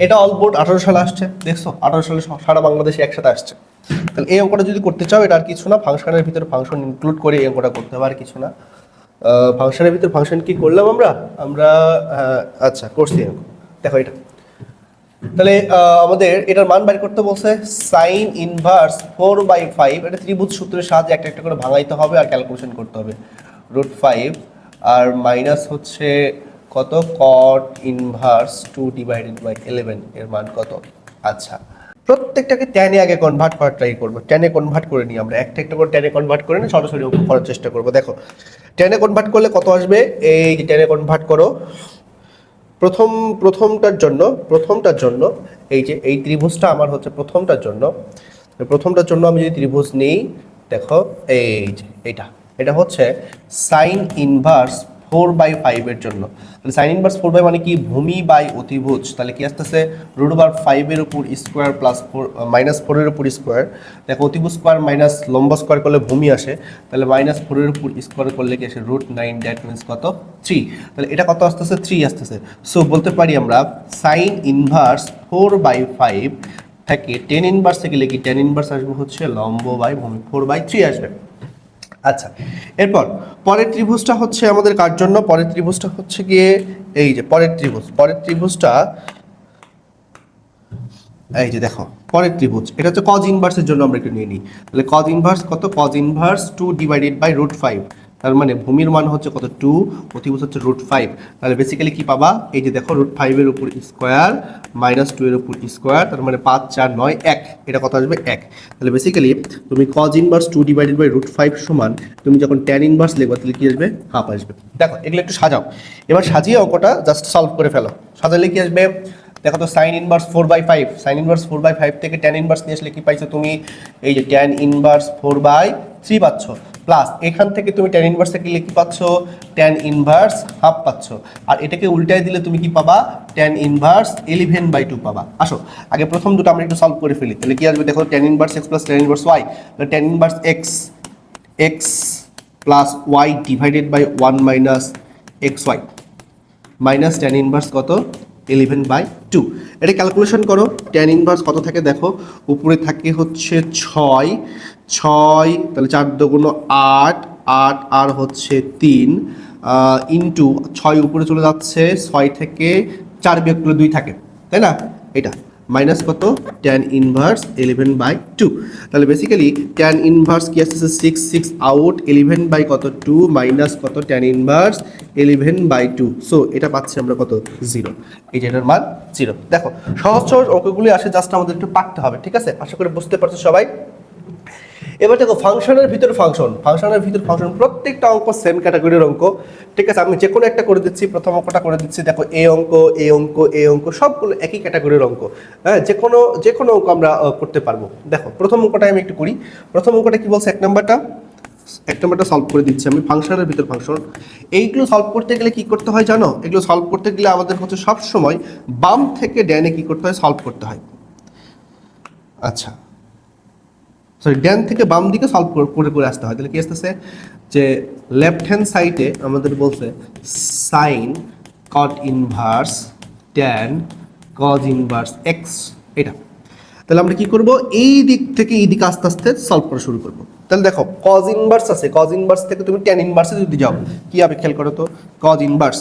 এটা অল বোর্ড 18 সালে আসছে, দেখছো 18 সালে সারা বাংলাদেশে একসাথে আসছে। তাহলে এই অঙ্কটা যদি করতে চাও এটা আর কিছু না, ফাংশনের ভিতরে ফাংশন ইনক্লুড করে এই অঙ্কটা করতে হবে, আর কিছু না। ফাংশনের ভিতরে ফাংশন কি করলাম আমরা আচ্ছা করছি অঙ্ক। দেখো এটা তাহলে আমাদের এটার মান বের করতে বলছে সাইন ইনভার্স 4/5। এটা ত্রিভুজ সূত্রের সাহায্যে একটা একটা করে ভাঙাইতে হবে আর ক্যালকুলেশন করতে হবে। √5 আর মাইনাস হচ্ছে কত cot ইনভার্স 2/11 এর মান কত। আচ্ছা, প্রত্যেকটাকে ট্যানে আগে কনভার্ট করার ট্রাই করবো। ট্যানে কনভার্ট করে নিই আমরা, একটা একটা করে ট্যানে কনভার্ট করে নিই, সরাসরি অঙ্ক করার চেষ্টা করবো। দেখো ট্যানে কনভার্ট করলে কত আসবে, এই যে ট্যানে কনভার্ট করো প্রথমটার জন্য এই যে এই ত্রিভুজটা আমার হচ্ছে প্রথমটার জন্য আমি যদি ত্রিভুজ নিই, দেখো এই যে এটা হচ্ছে সাইন ইনভার্স 4/5 এর জন্য। তাহলে সাইন ইনভার্স 4/5 মানে কি ভূমি বাই অতিভুজ। তাহলে কি আসতেছে √5 এর উপর স্কোয়ার প্লাস 4 -4 এর উপর স্কোয়ার। দেখো অতিভুজ স্কোয়ার মাইনাস লম্ব স্কোয়ার করলে ভূমি আসে, তাহলে -4 এর উপর স্কোয়ার করলে কি আসে √9, দ্যাট মিন্স কত 3। তাহলে এটা কত আসতেছে 3 আসতেছে। সো বলতে পারি আমরা সাইন ইনভার্স 4/5 থেকে টেন ইনভার্স থেকে লিখি টেন ইনভার্স আসবে হচ্ছে লম্ব বাই ভূমি 4/3 আসবে। আচ্ছা, এরপর পরের ত্রিভুজটা হচ্ছে আমাদের কার জন্য, পরের ত্রিভুজটা হচ্ছে গিয়ে এই যে পরের ত্রিভুজটা এই যে দেখো পরের ত্রিভুজ, এটা হচ্ছে কজ ইনভার্সের জন্য আমরা একটু নিয়ে নিই। তাহলে কজ ইনভার্স কত, কজ ইনভার্স 2/√5, তার মানে ভূমির মান হচ্ছে কত 2, অতিভুজ হচ্ছে √5। তাহলে বেসিক্যালি কি পাবা, এই যে দেখো √5 এর উপর স্কোয়ার -2 এর উপর স্কোয়ার, তার মানে 5 4 9 1, এটা কত আসবে 1। তাহলে বেসিক্যালি তুমি কজ ইনভার্স 2/√5 সমান তুমি যখন ট্যান ইনভার্স লিখবা তাহলে কি আসবে হাফ আসবে। দেখো এগুলো একটু সাজাও, এবার সাজিয়ে অঙ্কটা জাস্ট সলভ করে ফেলো। সাজালে কি আসবে, দেখো তো সাইন ইনভার্স 4/5 থেকে ট্যান ইনভার্স নিয়ে আসলে কি পাইছো তুমি, এই যে ট্যান ইনভার্স 4/3 পাচ্ছ, প্লাস এখান থেকে তুমি ট্যান ইনভার্স থেকে কি পাচ্ছ, ট্যান ইনভার্স হাফ পাচ্ছ, আর এটাকে উল্টায় দিলে তুমি কি পাবা, ট্যান ইনভার্স 11/2 পাবা। আসো আগে প্রথম দুটো আমরা একটু সলভ করে ফেলি। তাহলে কি আসবে, দেখো tan inverse x plus tan inverse y, তাহলে tan inverse x plus y divided by 1 minus xy minus tan inverse কত 11/2। এটা ক্যালকুলেশন করো, ট্যান ইনভার্স কত থাকে দেখো, উপরে থাকে হচ্ছে 6, তাহলে 4 দুগুণ 8, আর হচ্ছে 3 ইন্টু 6 উপরে চলে যাচ্ছে, 6 থেকে 4 বিয়োগ করলে 2 থাকে, তাই না, এটা মাইনাস কত ট্যান ইনভার্স 11/2। তাহলে বেসিক্যালি ট্যান ইনভার্স কি আসছে 6 আউট 11 বাই কত 2 মাইনাস কত ট্যান ইনভার্স 11/2। সো এটা পাচ্ছি আমরা কত 0, এই যে এটার মান 0। দেখো সহজ সহজ অঙ্কগুলি আসে, জাস্ট আমাদের একটু পারতে হবে, ঠিক আছে, আশা করি বুঝতে পারছো সবাই। এবার দেখো ফাংশনের ভিতর ফাংশন প্রত্যেকটা অঙ্ক সেম ক্যাটাগরির অঙ্ক, ঠিক আছে। আমি যে কোনো একটা করে দিচ্ছি, প্রথম অঙ্কটা করে দিচ্ছি, দেখো এই অঙ্ক সবগুলো একই ক্যাটাগরির অঙ্ক, হ্যাঁ, যে কোনো অঙ্ক আমরা করতে পারবো। দেখো প্রথম অঙ্কটা আমি একটু করি। প্রথম অঙ্কটা কি বলছে, এক নাম্বারটা সলভ করে দিচ্ছি আমি, ফাংশনের ভিতর ফাংশন। এইগুলো সলভ করতে গেলে কি করতে হয় জানো, এগুলো সলভ করতে গেলে আমাদের হচ্ছে সবসময় বাম থেকে ডানে কি করতে হয়, সলভ করতে হয়। আচ্ছা, সরি ডান থেকে বাম দিকে সলভ করে করে আসতে হয়। তাহলে কি আসতেছে যে লেফট হ্যান্ড সাইডে আমাদের বলছে সাইন কট inverse tan cause inverse x, এটা। তাহলে আমরা কি করব, এই দিক থেকে এই দিকে আস্তে আস্তে সলভ করা শুরু করব। তাহলে দেখো কজ ইনভার্স আছে, কজ ইনভার্স থেকে তুমি ট্যান ইনভার্সে যদি যাও কি হবে খেয়াল করো তো। কজ ইনভার্স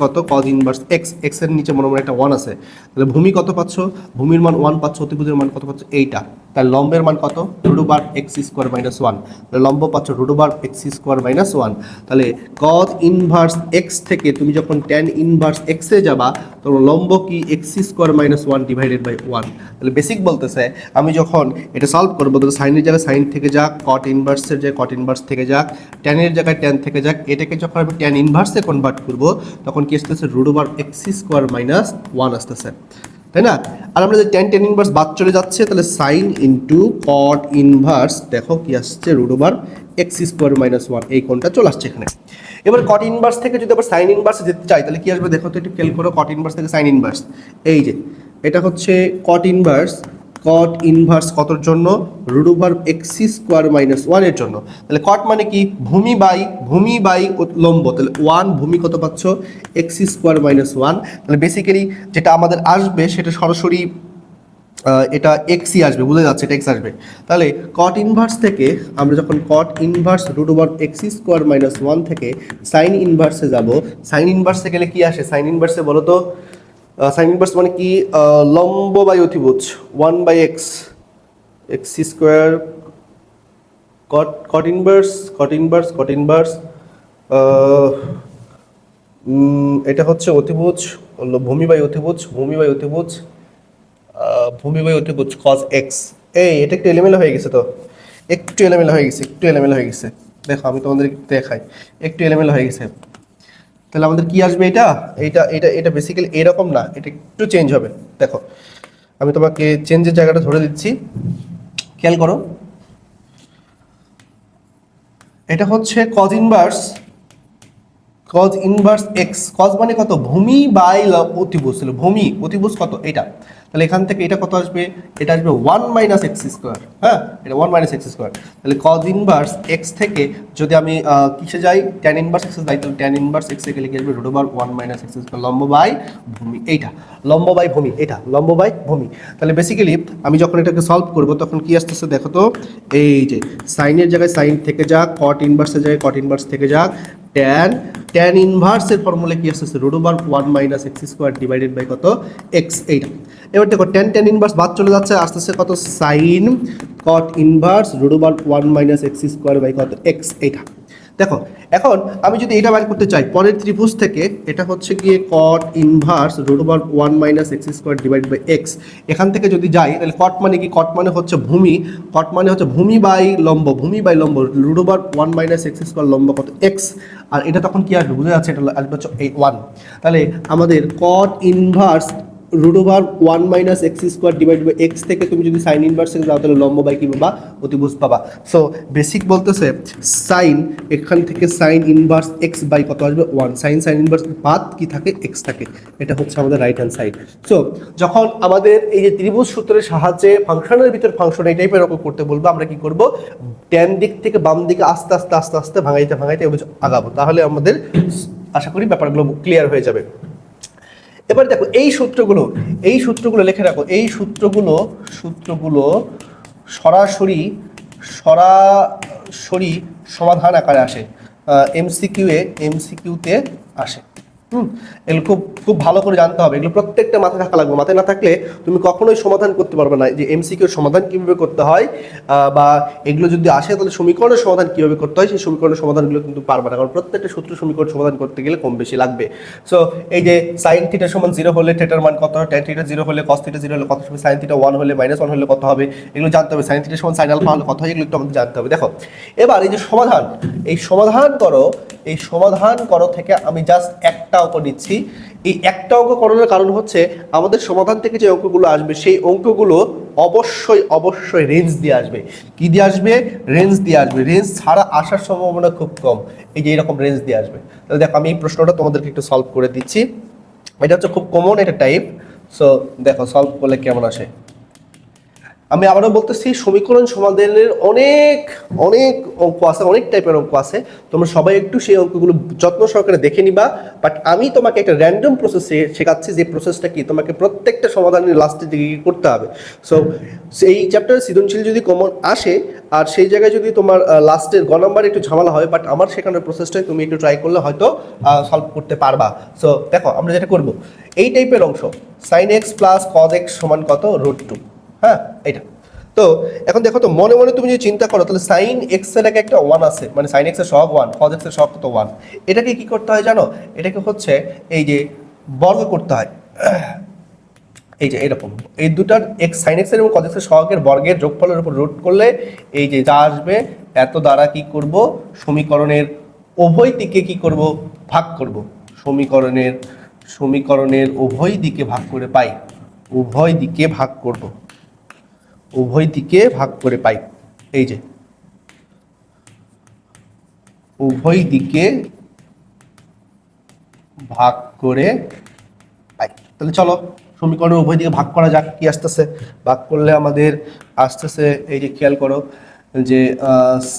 কত, কজ ইনভার্স এক্স, এক্স এর নিচে মনে মনে একটা 1 আছে। তাহলে ভূমি কত পাচ্ছ, ভূমির মান 1 পাচ্ছ, অতিভুজের মান কত পাচ্ছ এইটা। তাহলে লম্বের মান কত, √(x²-1), তাহলে লম্ব পাচ্ছ √(x²-1). তাহলে কজ ইনভার্স এক্স থেকে তুমি যখন ট্যান ইনভার্স এক্সে যাবা তখন লম্ব কি (x²-1)/1। তাহলে বেসিক বলতেছে আমি যখন এটা সলভ করবো তাহলে সাইনের জায়গায় সাইন থেকে যাক, কট ইনভার্সের জায়গায় কট ইনভার্স থেকে যাক, ট্যানের জায়গায় ট্যান থেকে যাক, এটাকে যখন আমি ট্যান ইনভার্সে কনভার্ট করবো তখন কি আসতেছে √(x²-1) আসতেছে, তাই না। আর আমরা যে ট্যান ইনভার্স বাদ চলে যাচ্ছে, তাহলে সাইন ইন্টু কট ইনভার্স দেখো কি আসছে √(x²-1), এই কোণটা চলে আসছে এখানে। এবার কট ইনভার্স থেকে যদি আবার সাইন ইনভার্সে যেতে চাই তাহলে কি আসবে দেখো তো, একটু খেয়াল করো। কট ইনভার্স থেকে সাইন ইনভার্স, এই যে এটা হচ্ছে কট ইনভার্স কতর জন্য, √(x²-1) এর জন্য। তাহলে কট মানে কি ভূমি বাই লম্ব, তাহলে 1 ভূমি কত পাচ্ছ (x²-1). তাহলে বেসিক্যালি যেটা আমাদের আসবে সেটা সরাসরি এটা এক্সই আসবে, বোঝা যাচ্ছে এটা এক্স আসবে। তাহলে কট ইনভার্স থেকে আমরা যখন কট ইনভার্স √(x²-1) থেকে সাইন ইনভার্সে যাব, সাইন ইনভার্সে গেলে কি আসে, সাইন ইনভার্সে বলো তো, সাইন ইনভার্স মানে কি লম্ব বাই অতিভুজ 1/x x², কট ইনভার্স এটা হচ্ছে অতিভুজ, ভূমি বাই অতিভুজ cos x। এই এটা একটু এলোমেলো হয়ে গেছে, তো একটু এলোমেলো হয়ে গেছে, দেখো আমি তোমাদের দেখাই, একটু এলোমেলো হয়ে গেছে। তাহলে আমাদের কি আসবে, এটা বেসিক্যালি এরকম না, এটা একটু চেঞ্জ হবে। দেখো আমি তোমাকে চেঞ্জের জায়গাটা ধরে দিচ্ছি, খেয়াল করো। এটা হচ্ছে cos ইনভার্স এক্স, কজ মানে কত ভূমি বাই অতিভুজ, তাহলে অতিভুজ কত এটা। তাহলে এখান থেকে এটা কত আসবে, এটা আসবে 1 - x², হ্যাঁ এটা 1 - x²। তাহলে cos ইনভার্স এক্স থেকে যদি আমি কিসে যাই, ট্যান ইনভার্স এক্সে যাই, তাহলে ট্যান ইনভার্স এক্স থেকে লিখে আসবে √(1 - x²) লম্ব বাই ভূমি, এইটা লম্ব বাই ভূমি। তাহলে বেসিক্যালি আমি যখন এটাকে সলভ করব তখন কি আসতেছে দেখো তো, এই যে সাইনের জায়গায় সাইন থেকে যাক, কট ইনভার্সের জায়গায় কট ইনভার্স থেকে যাক, ট্যান ইনভার্সের ফর্মুলা কি আসছে √(1 - x²) কত এক্স, এইটা। এবার দেখো ট্যান ইনভার্স বাদ চলে যাচ্ছে, আসতেছে কত সাইন কট ইনভার্স √(1 - x²) কত এক্স, এইটা। দেখো এখন আমি যদি এটা বের করতে চাই পরের ত্রিভুজ থেকে, এটা হচ্ছে গিয়ে কট ইনভার্স √(1 - x²) এখান থেকে যদি যাই তাহলে কট মানে কি, কট মানে হচ্ছে ভূমি বাই লম্ব √(1 - x² লম্ব কত এক্স, আর এটা তখন কি আসবে বুঝা যাচ্ছে, এটা আসবে হচ্ছে 1। তাহলে আমাদের কট ইনভার্স √(1 - x²) থেকে তুমি যদি সাইন ইনভার্সে যাও তাহলে লম্ব বাই কি পাবা, অতিভুজ পাবা। সো বেসিক বলতেছে সাইন, এখান থেকে সাইন ইনভার্স এক্স বাই কত আসবে 1, সাইন ইনভার্স বাদ কি থাকে এক্স থাকে, এটা হচ্ছে আমাদের রাইট হ্যান্ড সাইড। সো যখন আমাদের এই যে ত্রিভুজ সূত্রের সাহায্যে ফাংশনের ভিতর ফাংশন এই টাইপের রকম করতে বলবো, আমরা কি করব, ডান দিক থেকে বাম দিকে আস্তে আস্তে ভাঙাইতে আগাবো, তাহলে আমাদের আশা করি ব্যাপারগুলো ক্লিয়ার হয়ে যাবে। এবার দেখো এই সূত্রগুলো লিখে রাখো, এই সূত্রগুলো সরাসরি সমাধান আকারে আসে, এমসিকিউতে আসে। এগুলো খুব ভালো করে জানতে হবে, এগুলো প্রত্যেকটা মাথায় থাকা লাগবে, মাথায় না থাকলে তুমি কখনোই সমাধান করতে পারবে না, যে এমসিকিউর সমাধান কীভাবে করতে হয়, বা এগুলো যদি আসে তাহলে সমীকরণের সমাধান কীভাবে করতে হয়, সেই সমীকরণের সমাধানগুলো কিন্তু পারবে না, কারণ প্রত্যেকটা সূত্র সমীকরণ সমাধান করতে গেলে কম বেশি লাগবে। সো এই যে সাইন থিটা সমান 0 হলে থিটার মান কত, ট্যান থিটা 0 হলে কস থিটা 0 হলে কত হবে, সাইন থিটা 1 হলে -1 হলে কত হবে, এগুলো জানতে হবে। সাইন থিটা সমান সাইন আলফা হলে কত হয়, এগুলো একটু আমাদের জানতে হবে। দেখো এবার এই যে সমাধান করো থেকে আমি জাস্ট একটা অঙ্ক নিচ্ছি। এই একটা অঙ্ক করানোর কারণ হচ্ছে আমাদের সমাধান থেকে যে অঙ্কগুলো আসবে সেই অঙ্কগুলো অবশ্যই রেঞ্জ দিয়ে আসবে। কি দিয়ে আসবে, রেঞ্জ দিয়ে আসবে, রেঞ্জ ছাড়া আসার সম্ভাবনা খুব কম। এই যে এরকম রেঞ্জ দিয়ে আসবে। তাহলে দেখো আমি এই প্রশ্নটা তোমাদেরকে একটু সলভ করে দিচ্ছি, এটা হচ্ছে খুব কমন একটা টাইপ। সো দেখো সলভ করলে কেমন আসে। আমি আবারও বলতেছি, সমীকরণ সমাধানের অনেক অনেক অঙ্ক আছে, অনেক টাইপের অঙ্ক আছে, তোমরা সবাই একটু সেই অঙ্কগুলো যত্ন সহকারে দেখে নিবা। বাট আমি তোমাকে একটা র্যান্ডম প্রসেস শেখাচ্ছি, যে প্রসেসটা কি তোমাকে প্রত্যেকটা সমাধানের লাস্টের দিকে করতে হবে। সো এই চ্যাপ্টার সৃজনশীল যদি কমন আসে আর সেই জায়গায় যদি তোমার লাস্টের গ নাম্বার একটু ঝামেলা হয়, বাট আমার শেখানোর প্রসেসটাই তুমি একটু ট্রাই করলে হয়তো সলভ করতে পারবা। সো দেখো আমরা যেটা করব, এই টাইপের অংশ sin x plus cos x সমান কত, √2। হ্যাঁ, এটা তো এখন দেখো তো, মনে মনে তুমি যদি চিন্তা করো তাহলে sin x এর আগে একটা 1 আছে, মানে sin x এর সহগ 1, cos x এর সহগ কত 1। এটাকে কি করতে হয় জানো, এটাকে হচ্ছে এই যে বর্গ করতে হয়, এই যে এরকম এই দুটার x sin x এর এবং cos x এর সহগের বর্গের যোগফলের উপর রুট করলে এই যে যা আসবে এত দ্বারা কি করব, সমীকরণের উভয় দিকে কি করব, ভাগ করব। সমীকরণের উভয় দিকে ভাগ করে পাই, উভয় দিকে ভাগ করব, উভয় দিকে ভাগ করে পাই। এই যে উভয় দিকে ভাগ করে পাই। তাহলে চলো সমীকরণের উভয় দিকে ভাগ করা যাক। কি আসতেছে, ভাগ করলে আমাদের আসতেছে, এই যে খেয়াল করো যে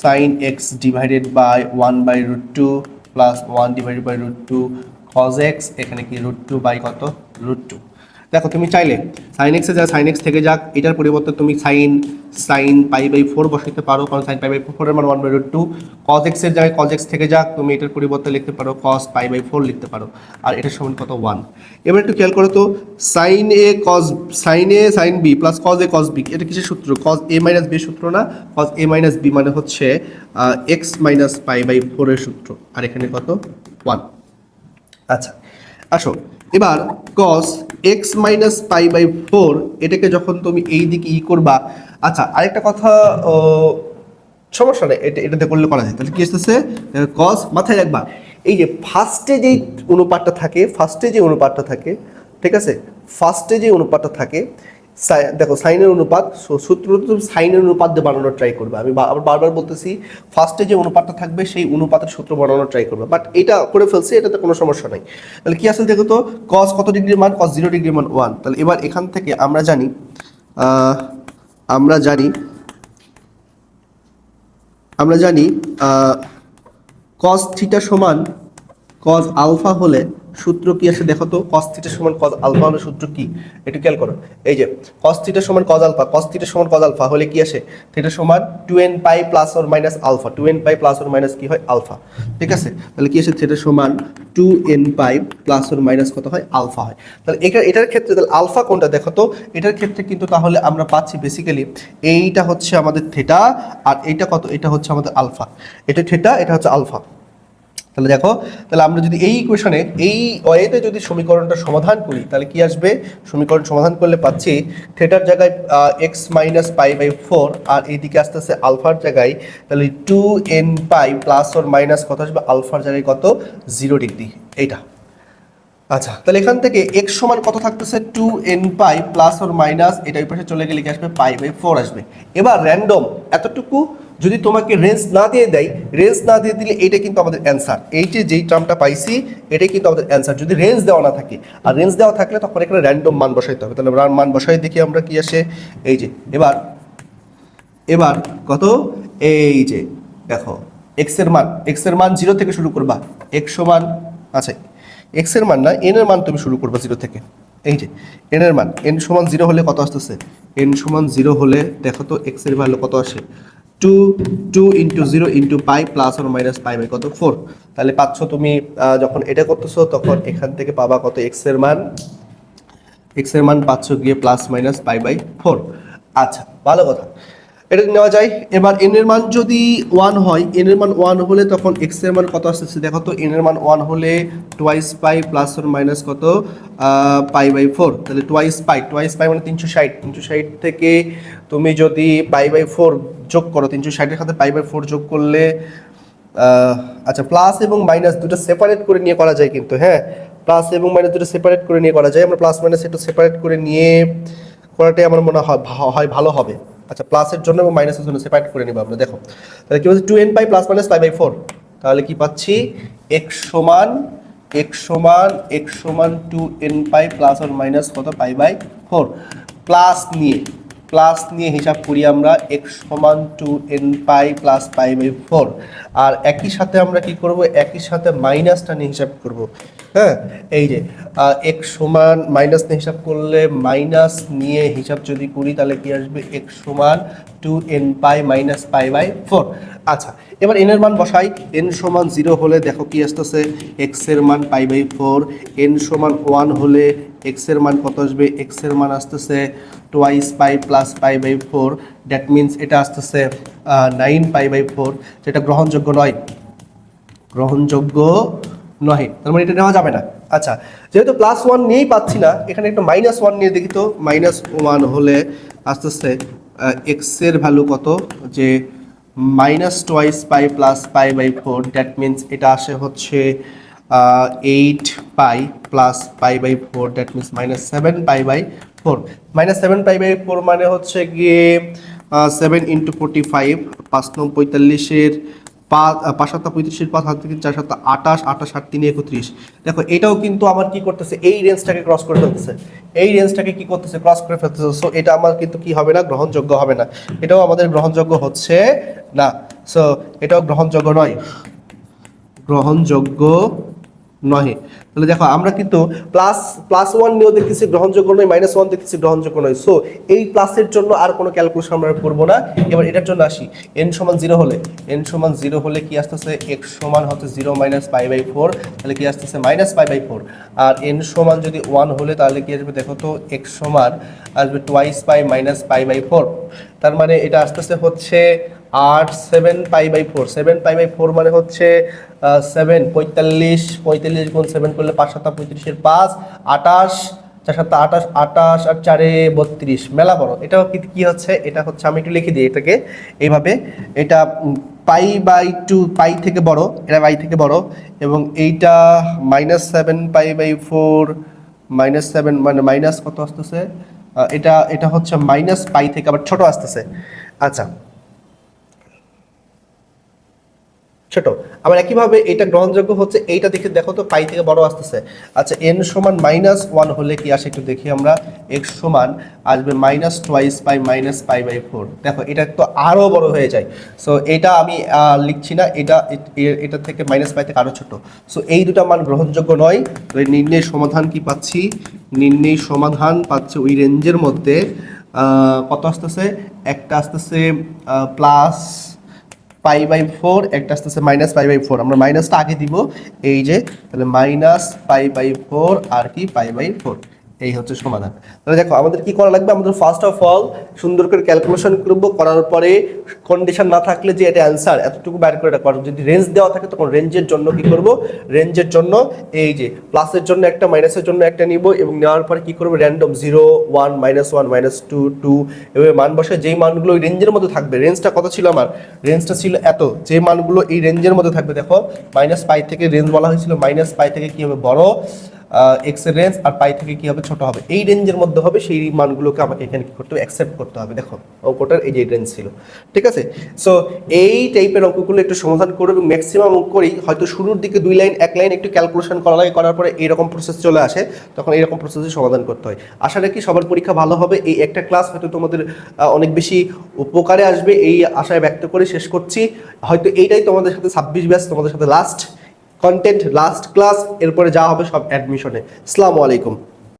sin x divided by 1/√2 plus 1 divided by √2 cos x, এখানে কি √2 বাই কত, √2। দেখো তুমি চাইলে sin x এ যা sin x থেকে যাক, এটার পরিবর্তে তুমি sin π/4 বসাইতে পারো, কারণ sin π/4 এর মান 1/√2। cos x এর জায়গায় cos x থেকে যাক, তুমি এটার পরিবর্তে লিখতে পারো cos π/4 লিখতে পারো, আর এটার সমান কত 1। এবার একটু খেয়াল করো তো, sin a sin b plus cos a cos b, এটা কিসের সূত্র, cos a মাইনাস b সূত্র না, cos a মাইনাস b মানে হচ্ছে x মাইনাস π/4 এর সূত্র, আর এখানে কত 1। আচ্ছা আসো এবার cos x মাইনাস π/4 এটাকে যখন তুমি এই দিকে করবা, আচ্ছা আরেকটা কথা, সমস্যা নেই, এটাতে করলে করা যায়। তাহলে কি আসতেছে, cos, মাথায় রাখবা এই যে ফার্স্টে যে অনুপাতটা থাকে, ঠিক আছে, ফার্স্টে যে অনুপাতটা থাকে, দেখো সাইনের অনুপাত, সূত্র তুমি সাইনের অনুপাত দিয়ে বানানোর ট্রাই করবে। আমি বারবার বলতেছি, ফার্স্টে যে অনুপাতটা থাকবে সেই অনুপাতের সূত্র বানানোর ট্রাই করবে, বাট এটা করে ফেলছি, এটাতে কোনো সমস্যা নাই। তাহলে কি আসলে দেখো তো, cos কত ডিগ্রির মান, cos 0 ডিগ্রির মান 1। তাহলে এবার এখান থেকে আমরা জানি cos থিটা সমান cos আলফা হলে সূত্র কি আসে দেখো তো, cos থিটা সমান cos আলফা হলে সূত্র কি, একটু খেয়াল করো। এই যে cos থিটা সমান cos আলফা হলে কি আসে, থিটা সমান 2n pi plus or minus alpha, 2n pi plus or minus কি হয়, আলফা। ঠিক আছে, তাহলে কি আসে, থিটা সমান 2n pi plus or minus কত হয়, আলফা হয়। তাহলে এটার ক্ষেত্রে তাহলে আলফা কোনটা দেখো তো, এটার ক্ষেত্রে কিন্তু তাহলে আমরা পাচ্ছি বেসিক্যালি এইটা হচ্ছে আমাদের থিটা, আর এইটা কত, এটা হচ্ছে আমাদের আলফা, এটা থিটা, এটা হচ্ছে আলফা। তাহলে দেখো, তাহলে আমরা যদি এই ইকুয়েশনে এই ওয়েতে যদি সমীকরণটা সমাধান করি, তাহলে কি আসবে, সমীকরণ সমাধান করলে পাচ্ছি থিটার জায়গায় x মাইনাস π/4, আর এইদিকে আসতেছে আলফার জায়গায়, তাহলে 2n পাই প্লাস ওর মাইনাস কত আসবে, আলফার জায়গায় কত, 0 ডিগ্রি, এইটা। আচ্ছা তাহলে এখান থেকে x সমান কত থাকতেছে, 2n পাই প্লাস ওর মাইনাস, এটা ওই পাশে চলে গেলে কি আসবে, π/4 আসবে। এবার র্যান্ডম এতটুকু যদি তোমাকে রেঞ্জ না দিয়ে দেয়, রেঞ্জ না দিয়ে দিলে এটা কিন্তু আমাদের অ্যান্সার, এই যে যেই টার্মটা পাইছি এটাই কিন্তু আমাদের অ্যান্সার, যদি রেঞ্জ দেওয়া না থাকে। আর রেঞ্জ দেওয়া থাকলে তখন এখানে র্যান্ডম মান বসাইতে হবে। তাহলে মান বসাই দেখি আমরা কি আসে, এই যে এবার কত, এই যে দেখো x এর মান 0 থেকে শুরু করবা, x সমান, আচ্ছা x এর মান না, n এর মান তুমি শুরু করবা 0 থেকে। এই যে n এর মান, n সমান 0 হলে কত আসতেছে, n সমান 0 হলে দেখো তো x এর ভ্যালু কত আসে, 2 ইন্টু 0 ইন্টু পাই প্লাস আর মাইনাস পাই বাই কত 4। তাহলে পাচ্ছ তুমি যখন এটা করতেছো তখন এখান থেকে পাবা কত, x এর মান পাচ্ছ গিয়ে প্লাস মাইনাস পাই বাই 4। আচ্ছা ভালো কথা, এটা নেওয়া যায়। এবার n এর মান যদি 1 হয়, n এর মান 1 হলে তখন x এর মান কত আসছে দেখো তো, n এর মান 1 হলে twice pi plus or minus কত, পাই বাই 4। তাহলে টোয়াইস পাই মানে 360 থেকে তুমি যদি পাই বাই 4 যোগ করো, 360 এর সাথে পাই বাই 4 যোগ করলে, আচ্ছা প্লাস এবং মাইনাস দুটো সেপারেট করে নিয়ে করা যায় কিন্তু, হ্যাঁ প্লাস এবং মাইনাস দুটো সেপারেট করে নিয়ে করা যায়। আমরা প্লাস মাইনাস একটু সেপারেট করে নিয়ে করাটাই আমার মনে হয় ভালো হবে। আচ্ছা প্লাসের জন্য এবং মাইনাসের জন্য সেপারেট করে নিব আমরা। দেখো তাহলে কি বলছে, 2n pi plus minus pi by 4। তাহলে কি পাচ্ছি, x সমান 2n পাই প্লাস আর মাইনাস কত, পাই বাই 4। প্লাস নিয়ে প্লাস নিয়ে হিসাব করি আমরা x সমান 2n pi plus pi by 4, আর একই সাথে আমরা কি করব, একই সাথে মাইনাসটা নিয়ে হিসাব করব। হ্যাঁ, এই যে x সমান মাইনাস নিয়ে হিসাব করলে মাইনাস নিয়ে হিসাব যদি করি তাহলে কি আসবে, x সমান 2n pi minus pi by 4। আচ্ছা, এবার n এর মান বসাই। n সমান 0 হলে দেখো কি আসতেছে, x এর মান পাই বাই 4। n সমান 1 হলে x এর মান কত আসবে, x এর মান আসতেছে twice pi plus pi by 4, that means এটা আসতেছে 9 পাই বাই 4, যেটা গ্রহণযোগ্য নয়, গ্রহণযোগ্য নয়, তার মানে এটা নেওয়া যাবে না। আচ্ছা, যেহেতু প্লাস 1 নিয়েই পাচ্ছি না, এখানে একটা মাইনাস 1 নিয়ে দেখি তো। মাইনাস 1 হলে আসতেছে এক্স এর ভ্যালু কত, যে minus twice pi plus pi by 4, that means এটা আসে হচ্ছে 8 pi plus pi by 4, that means minus 7 pi by 4। Minus 7 pi by 4 মানে হচ্ছে গিয়ে 7 ইন্টু 45, 5 9 45-এর 5 7 35-এর 5 হাত থেকে 4 7 28, 28 8 3 31। দেখো এটাও কিন্তু আমার কি করতেছে, এই রেঞ্জটাকে ক্রস করে ফেলতেছে, এই রেঞ্জটাকে কি করতেছে, ক্রস করে ফেলতেছে। সো এটা আমার কিন্তু কি হবে না, গ্রহণযোগ্য হবে না, এটাও আমাদের গ্রহণযোগ্য হচ্ছে না। সো এটাও গ্রহণযোগ্য নয়, গ্রহণযোগ্য নয়। তাহলে দেখো আমরা কিন্তু প্লাস 1 নিয়েও দেখতেছি গ্রহণযোগ্য নয়, মাইনাস 1 দেখতেছি গ্রহণযোগ্য নয়। সো এই প্লাসের জন্য আর কোনো ক্যালকুলেশন আমরা করবো না। এবার এটার জন্য আসি, n সমান 0 হলে, n সমান 0 হলে কি আসতেছে, x সমান হচ্ছে 0 মাইনাস পাই বাই 4, তাহলে কি আসতেছে মাইনাস পাই বাই 4। আর n সমান যদি 1 হলে তাহলে কি আসবে, দেখো তো x সমান আসবে twice pi minus pi by 4, তার মানে এটা আসতেছে হচ্ছে 8 7 পাই বাই 4। 7 পাই বাই 4 মানে হচ্ছে 7 45, 45 গুণ 7 করলে 5 7 35-এর 5 28, 4 7 28, 28 আর 4 32, মেলা বড়। এটাও কি হচ্ছে, এটা হচ্ছে, আমি একটু লিখে দিই এটাকে এইভাবে, এটা পাই বাই 2, পাই থেকে বড়, এটা পাই থেকে বড়, এবং এইটা মাইনাস 7 পাই বাই 4, মাইনাস 7 মানে মাইনাস কত আসতেছে, এটা হচ্ছে মাইনাস পাই থেকে আবার ছোট আসতেছে। আচ্ছা, ছোট। আবার একইভাবে এটা গ্রহণযোগ্য হচ্ছে, এইটা দেখে দেখো তো পাই থেকে বড় আসতেছে। আচ্ছা, n সমান মাইনাস 1 হলে কি আসে একটু দেখি আমরা, x সমান আসবে minus twice pi minus pi by 4। দেখো এটা তো আরও বড় হয়ে যায়। সো এটা আমি লিখছি না, এটা থেকে মাইনাস পাই থেকে আরও ছোট। সো এই দুটো মান গ্রহণযোগ্য নয়। তো এই নির্ণয় সমাধান কি পাচ্ছি, নির্ণয় সমাধান পাচ্ছি ওই রেঞ্জের মধ্যে কত আসতেছে, একটা আসতেছে প্লাস পাই বাই 4, একটা আসতেছে মাইনাস পাই বাই 4। আমরা মাইনাসটা আগে দিব, এই যে তাহলে মাইনাস পাই বাই 4 আর কি পাই বাই 4, এই হচ্ছে সমাধান। তাহলে দেখো আমাদের কি করা লাগবে, আমাদের ফার্স্ট অফ অল সুন্দর করে ক্যালকুলেশন করব, করার পরে কন্ডিশন না থাকলে যে এটা অ্যান্সার এতটুকু বাইর করে রাখবো। যদি রেঞ্জ দেওয়া থাকে তখন রেঞ্জের জন্য কি করব, রেঞ্জের জন্য এই যে প্লাসের জন্য একটা মাইনাসের জন্য একটা নিব, এবং নেওয়ার পরে কি করব, র্যান্ডম 0 1 -1 -2 2 এভাবে মান বসে, যেই মানগুলো ওই রেঞ্জের মধ্যে থাকবে। রেঞ্জটা কত ছিল আমার, রেঞ্জটা ছিল এত, যে মানগুলো এই রেঞ্জের মধ্যে থাকবে, দেখো মাইনাস পাই থেকে রেঞ্জ বলা হয়েছিল, মাইনাস পাই থেকে কি হবে বড় এক্স এর রেঞ্জ, আর পাই থেকে কি হবে ছোট হবে, এই রেঞ্জের মধ্যে হবে, সেই মানগুলোকে আমাকে এখানে কি করতে হবে, অ্যাকসেপ্ট করতে হবে। দেখো অঙ্কটার এই যে রেঞ্জ ছিল, ঠিক আছে। সো এই টাইপের অঙ্কগুলো একটু সমাধান করবে, এবং ম্যাক্সিমাম অঙ্ক করি হয়তো শুরুর দিকে 2 লাইন 1 লাইন একটু ক্যালকুলেশন করা লাগে, করার পরে এইরকম প্রসেস চলে আসে, তখন এইরকম প্রসেসে সমাধান করতে হয়। আশা রাখি সবার পরীক্ষা ভালো হবে। এই একটা ক্লাস হয়তো তোমাদের অনেক বেশি উপকারে আসবে, এই আশায় ব্যক্ত করে শেষ করছি। হয়তো এইটাই তোমাদের সাথে 26 ব্যাচ, তোমাদের সাথে লাস্ট কন্টেন্ট, লাস্ট ক্লাস, এরপরে যা হবে সব অ্যাডমিশনে। আসসালামু আলাইকুম।